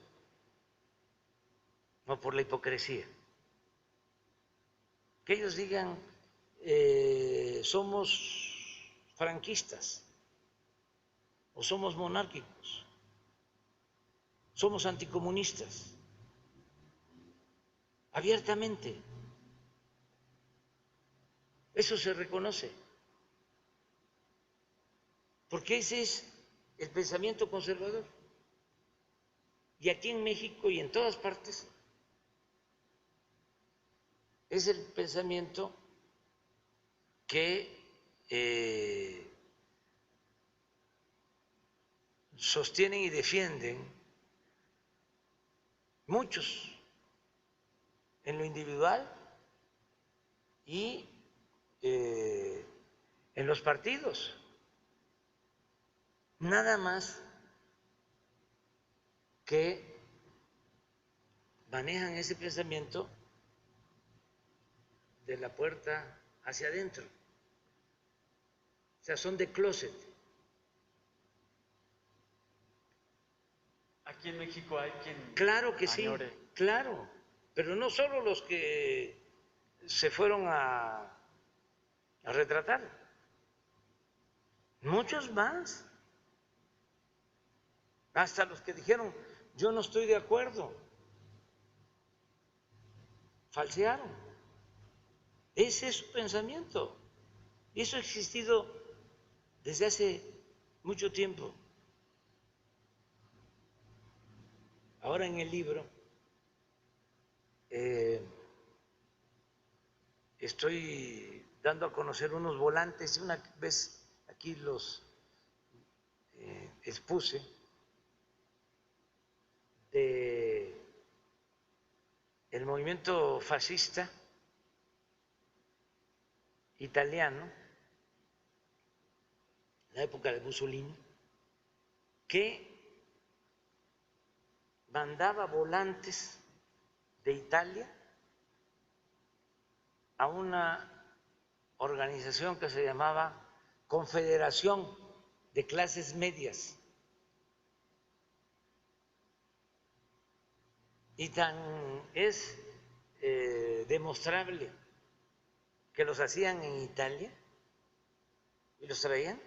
o por la hipocresía. Que ellos digan, somos franquistas o somos monárquicos, somos anticomunistas, abiertamente. Eso se reconoce, porque ese es el pensamiento conservador. Y aquí en México y en todas partes es el pensamiento que sostienen y defienden muchos en lo individual y en los partidos. Nada más que manejan ese pensamiento de la puerta hacia adentro. O sea, son de closet. Aquí en México hay quien... Claro que sí, añore. claro, pero no solo los que se fueron a retratar, muchos más, hasta los que dijeron, yo no estoy de acuerdo, falsearon. Ese es su pensamiento y eso ha existido desde hace mucho tiempo. Ahora en el libro estoy dando a conocer unos volantes, una vez aquí los expuse, de el movimiento fascista italiano, en la época de Mussolini, que mandaba volantes de Italia a una organización que se llamaba Confederación de Clases Medias. Y tan es demostrable que los hacían en Italia y los traían,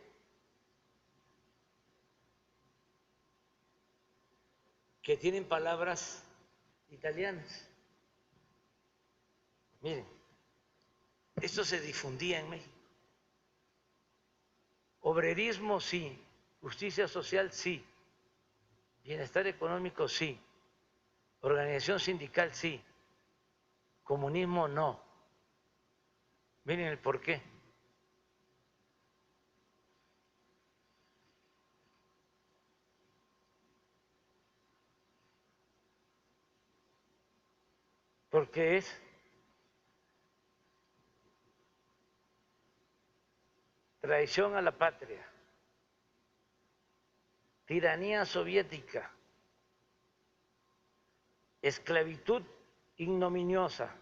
que tienen palabras italianas. Miren, esto se difundía en México. Obrerismo sí, justicia social sí, bienestar económico sí, organización sindical sí, comunismo no. Miren el porqué. Porque es traición a la patria, tiranía soviética, esclavitud ignominiosa,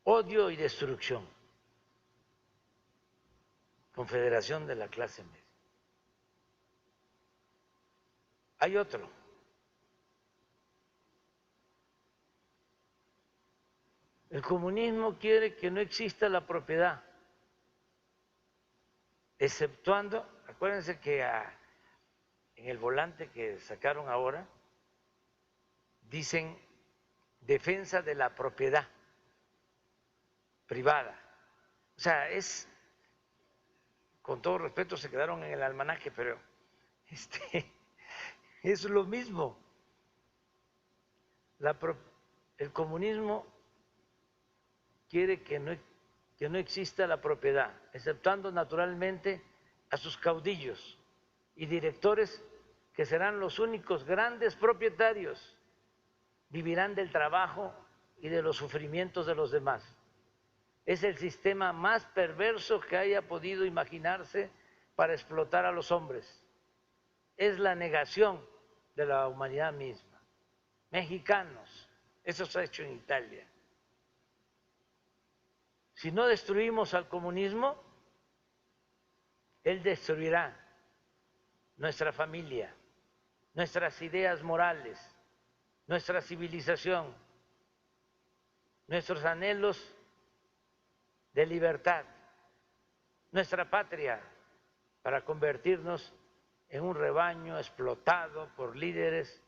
odio y destrucción. Confederación de la clase media. Hay otro. El comunismo quiere que no exista la propiedad, exceptuando, acuérdense que en el volante que sacaron ahora, dicen defensa de la propiedad privada. O sea, con todo respeto, se quedaron en el almanaque, pero es lo mismo. El comunismo quiere que no exista la propiedad, exceptuando naturalmente a sus caudillos y directores que serán los únicos grandes propietarios, vivirán del trabajo y de los sufrimientos de los demás. Es el sistema más perverso que haya podido imaginarse para explotar a los hombres. Es la negación de la humanidad misma. Mexicanos, eso se ha hecho en Italia. Si no destruimos al comunismo, él destruirá nuestra familia, nuestras ideas morales, nuestra civilización, nuestros anhelos de libertad, nuestra patria, para convertirnos en un rebaño explotado por líderes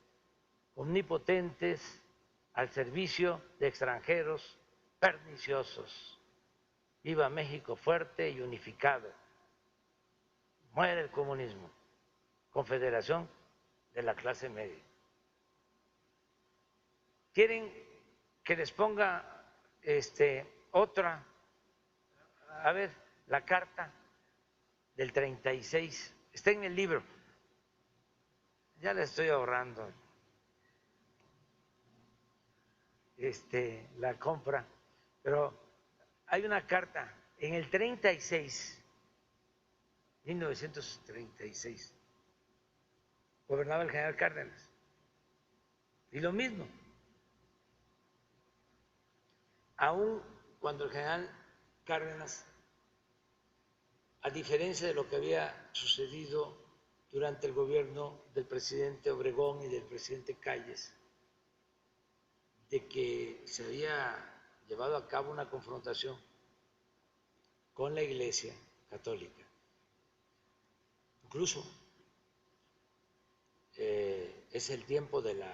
omnipotentes al servicio de extranjeros perniciosos. Viva México fuerte y unificado. Muere el comunismo. Confederación de la clase media. ¿Quieren que les ponga otra? A ver, la carta del 36, está en el libro. Ya le estoy ahorrando la compra, pero hay una carta en el 36, 1936, gobernaba el general Cárdenas, y lo mismo, aún cuando el general Cárdenas, a diferencia de lo que había sucedido durante el gobierno del presidente Obregón y del presidente Calles, de que se había llevado a cabo una confrontación con la Iglesia Católica. Incluso es el tiempo de la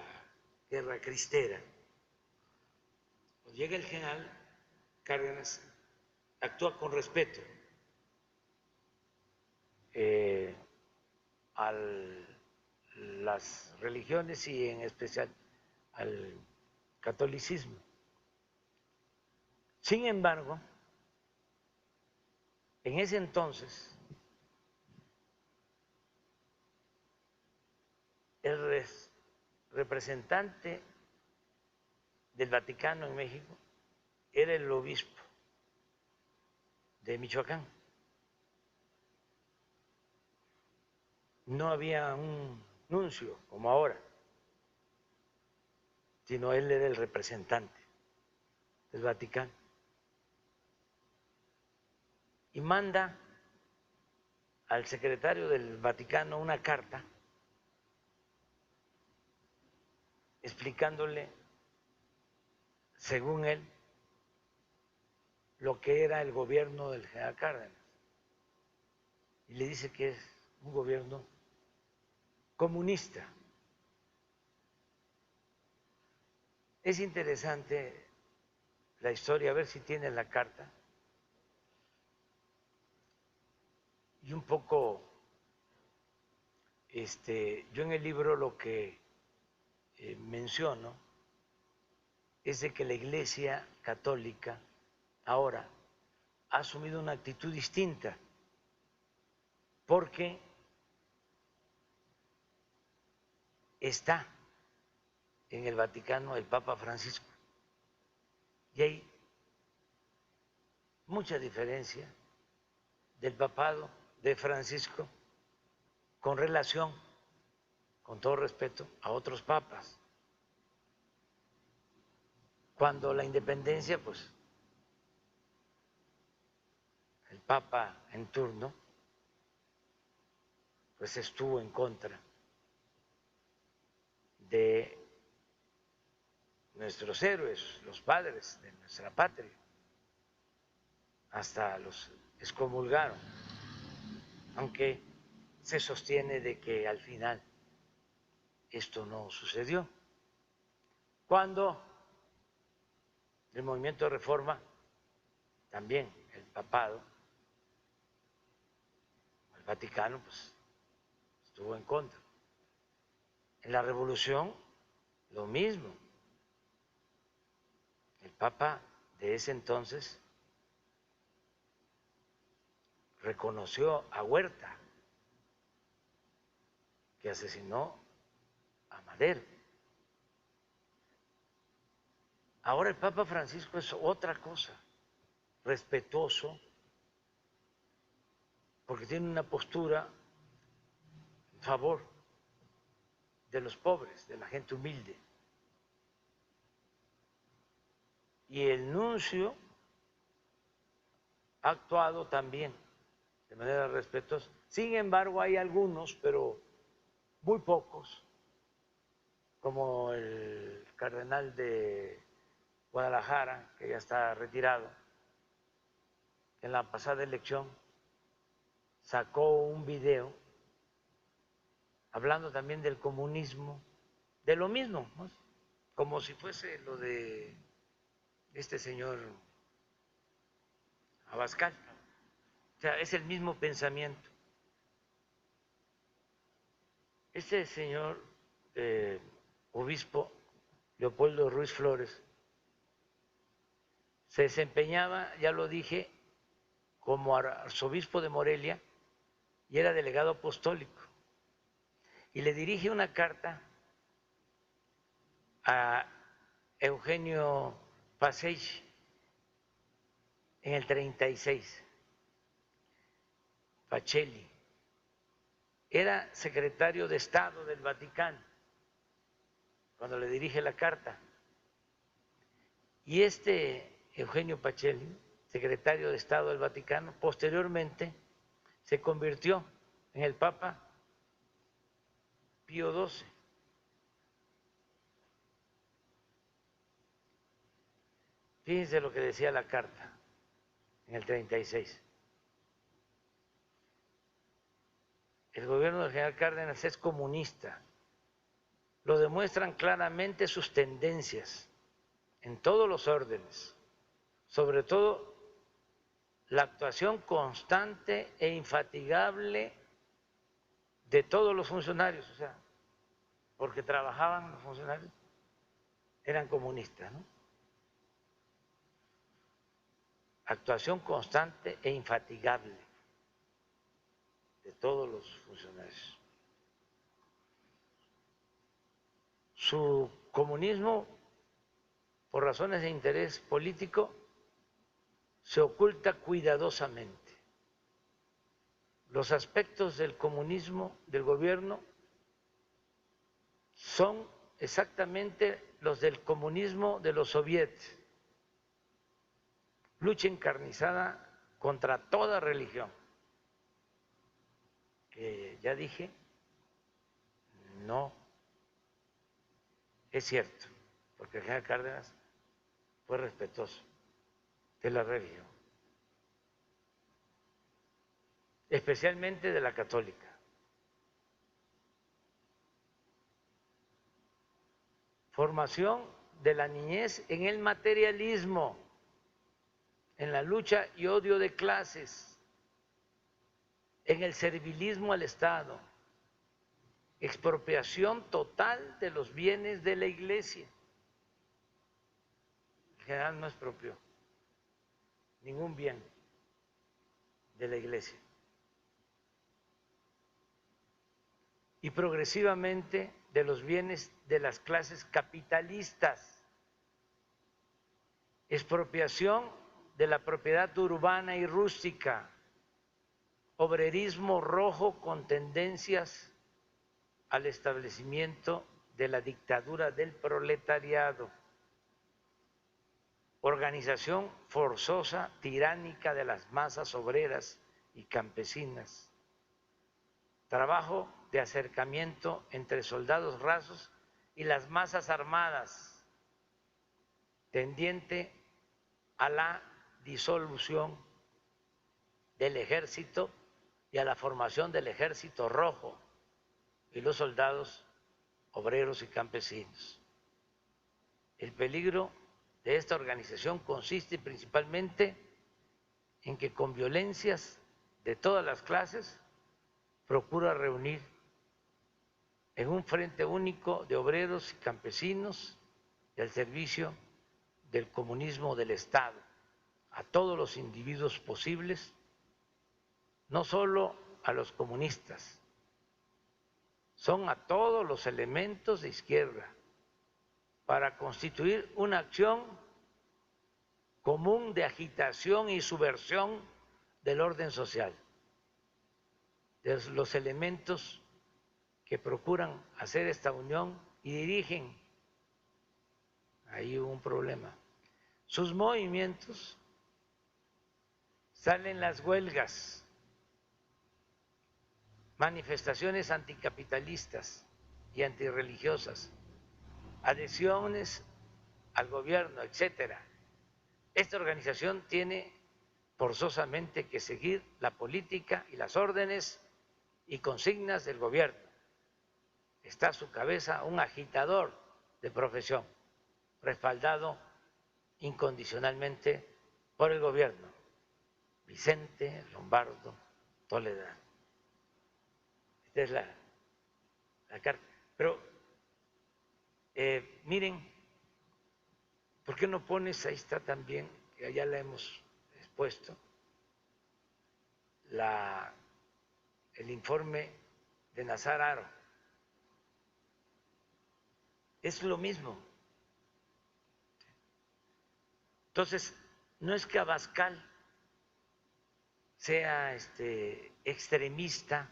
Guerra Cristera. Cuando llega el general Cárdenas, actúa con respeto a las religiones y en especial al catolicismo. Sin embargo, en ese entonces el representante del Vaticano en México era el obispo de Michoacán. No había un nuncio como ahora, sino él era el representante del Vaticano. Y manda al secretario del Vaticano una carta explicándole, según él, lo que era el gobierno del general Cárdenas. Y le dice que es un gobierno comunista. Es interesante la historia, a ver si tienen la carta. Y un poco, yo en el libro lo que menciono es de que la Iglesia Católica ahora ha asumido una actitud distinta, porque está en el Vaticano el Papa Francisco y hay mucha diferencia del papado de Francisco con relación, con todo respeto, a otros papas. Cuando la independencia, pues el papa en turno pues estuvo en contra de nuestros héroes, los padres de nuestra patria, hasta los excomulgaron, aunque se sostiene de que al final esto no sucedió. Cuando el movimiento de reforma, también el papado, el Vaticano, pues estuvo en contra. En la revolución, lo mismo. El papa de ese entonces reconoció a Huerta, que asesinó a Madero. Ahora el Papa Francisco es otra cosa, respetuoso, porque tiene una postura en favor de los pobres, de la gente humilde. Y el nuncio ha actuado también de manera respetuosa. Sin embargo, hay algunos, pero muy pocos, como el cardenal de Guadalajara, que ya está retirado, que en la pasada elección sacó un video hablando también del comunismo, de lo mismo, ¿no? Como si fuese lo de este señor Abascal. O sea, es el mismo pensamiento. Este señor obispo Leopoldo Ruiz Flores se desempeñaba, ya lo dije, como arzobispo de Morelia y era delegado apostólico. Y le dirige una carta a Eugenio Pacelli en el 36. Pacelli era secretario de Estado del Vaticano cuando le dirige la carta. Y Eugenio Pacelli, secretario de Estado del Vaticano, posteriormente se convirtió en el Papa Pío XII. Fíjense lo que decía la carta en el 36. El gobierno del general Cárdenas es comunista. Lo demuestran claramente sus tendencias en todos los órdenes, sobre todo la actuación constante e infatigable de todos los funcionarios, o sea, porque trabajaban los funcionarios, eran comunistas, ¿no? Actuación constante e infatigable de todos los funcionarios. su comunismo, por razones de interés político, se oculta cuidadosamente. Los aspectos del comunismo del gobierno son exactamente los del comunismo de los soviets. Lucha encarnizada contra toda religión, que ya dije, no es cierto, porque el general Cárdenas fue respetuoso de la religión, especialmente de la católica. Formación de la niñez en el materialismo, en la lucha y odio de clases, en el servilismo al Estado, expropiación total de los bienes de la Iglesia. El general no expropió ningún bien de la Iglesia. Y progresivamente de los bienes de las clases capitalistas, expropiación de la propiedad urbana y rústica, obrerismo rojo con tendencias al establecimiento de la dictadura del proletariado, organización forzosa, tiránica de las masas obreras y campesinas, trabajo de acercamiento entre soldados rasos y las masas armadas, tendiente a la disolución del ejército y a la formación del ejército rojo y los soldados obreros y campesinos. El peligro de esta organización consiste principalmente en que con violencias de todas las clases procura reunir en un frente único de obreros y campesinos y al servicio del comunismo del Estado a todos los individuos posibles, no solo a los comunistas, son a todos los elementos de izquierda para constituir una acción común de agitación y subversión del orden social, de los elementos que procuran hacer esta unión y dirigen, ahí hubo un problema, sus movimientos, salen las huelgas, manifestaciones anticapitalistas y antirreligiosas, adhesiones al gobierno, etcétera. Esta organización tiene forzosamente que seguir la política y las órdenes y consignas del gobierno. Está a su cabeza un agitador de profesión, respaldado incondicionalmente por el gobierno, Vicente Lombardo Toledano. Esta es la carta. Pero miren, ¿por qué no pones, ahí está también, que allá la hemos expuesto, el informe de Nazar Haro? Es lo mismo. Entonces, no es que Abascal sea extremista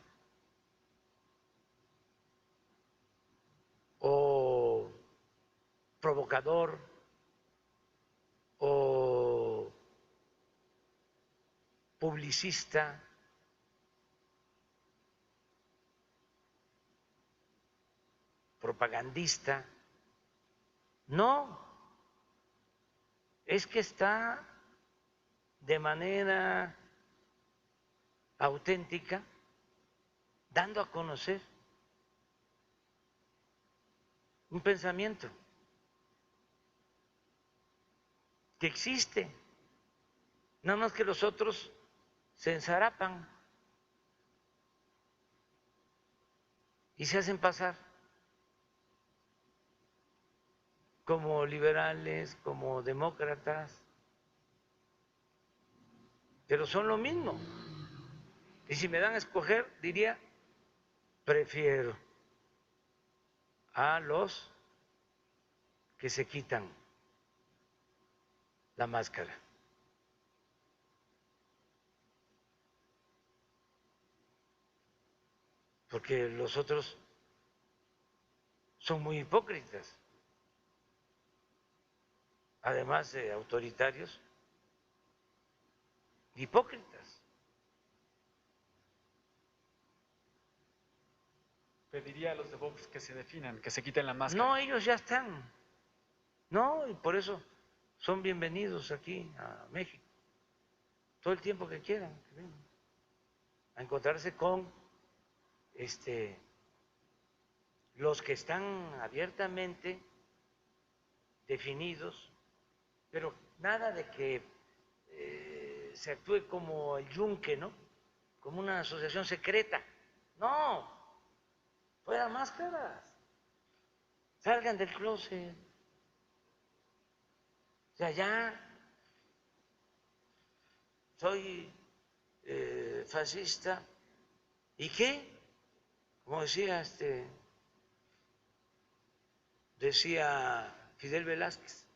o provocador o publicista, propagandista. No, es que está de manera auténtica dando a conocer un pensamiento que existe, nada más que los otros se ensarapan y se hacen pasar como liberales, como demócratas, pero son lo mismo. Y si me dan a escoger, diría, prefiero a los que se quitan la máscara. Porque los otros son muy hipócritas, además de autoritarios, hipócritas. Pediría a los de Vox que se definan, que se quiten la máscara. No, ellos ya están. No, y por eso son bienvenidos aquí a México. Todo el tiempo que quieran, que vengan a encontrarse con los que están abiertamente definidos, pero nada de que se actúe como el Yunque, ¿no? Como una asociación secreta. No, fueran máscaras, salgan del closet. O sea, ya soy fascista. ¿Y qué? Como decía Fidel Velázquez,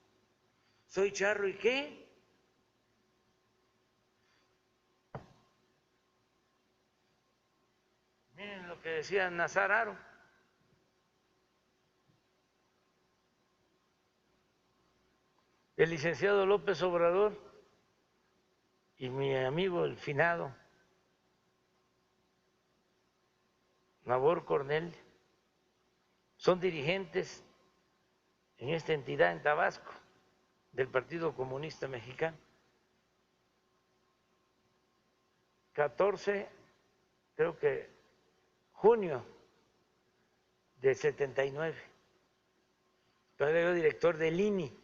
soy charro ¿y qué? Miren lo que decía Nazar Haro. El licenciado López Obrador y mi amigo el finado Nabor Cornell son dirigentes en esta entidad en Tabasco del Partido Comunista Mexicano. 14, creo que junio del 79. Todavía era director del INI.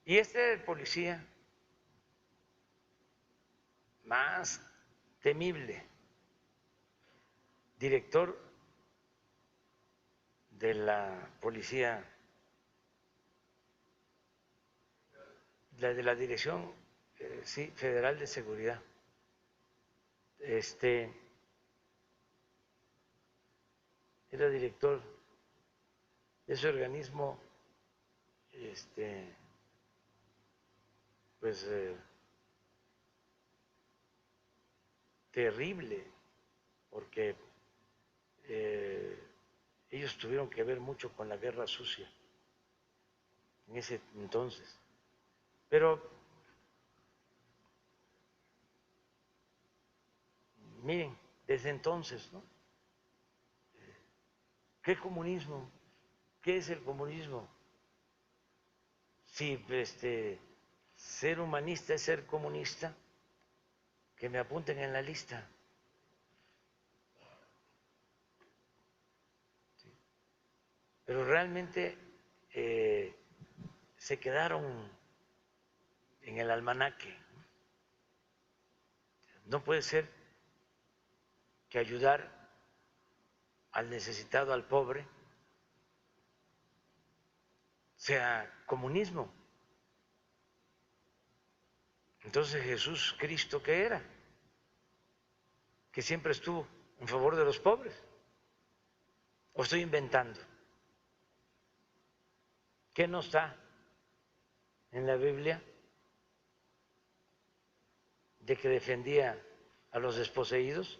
Y este policía más temible, director de la Policía, de la Dirección Federal de Seguridad, era director de ese organismo, pues terrible, porque ellos tuvieron que ver mucho con la guerra sucia en ese entonces. Pero miren, desde entonces, ¿no? ¿Qué comunismo? ¿Qué es el comunismo? Si ser humanista es ser comunista, que me apunten en la lista. ¿Sí? Pero realmente se quedaron en el almanaque. No puede ser que ayudar al necesitado, al pobre, sea comunismo. Entonces Jesús Cristo, ¿qué era? Que siempre estuvo en favor de los pobres. ¿O estoy inventando? ¿Qué no está en la Biblia? De que defendía a los desposeídos.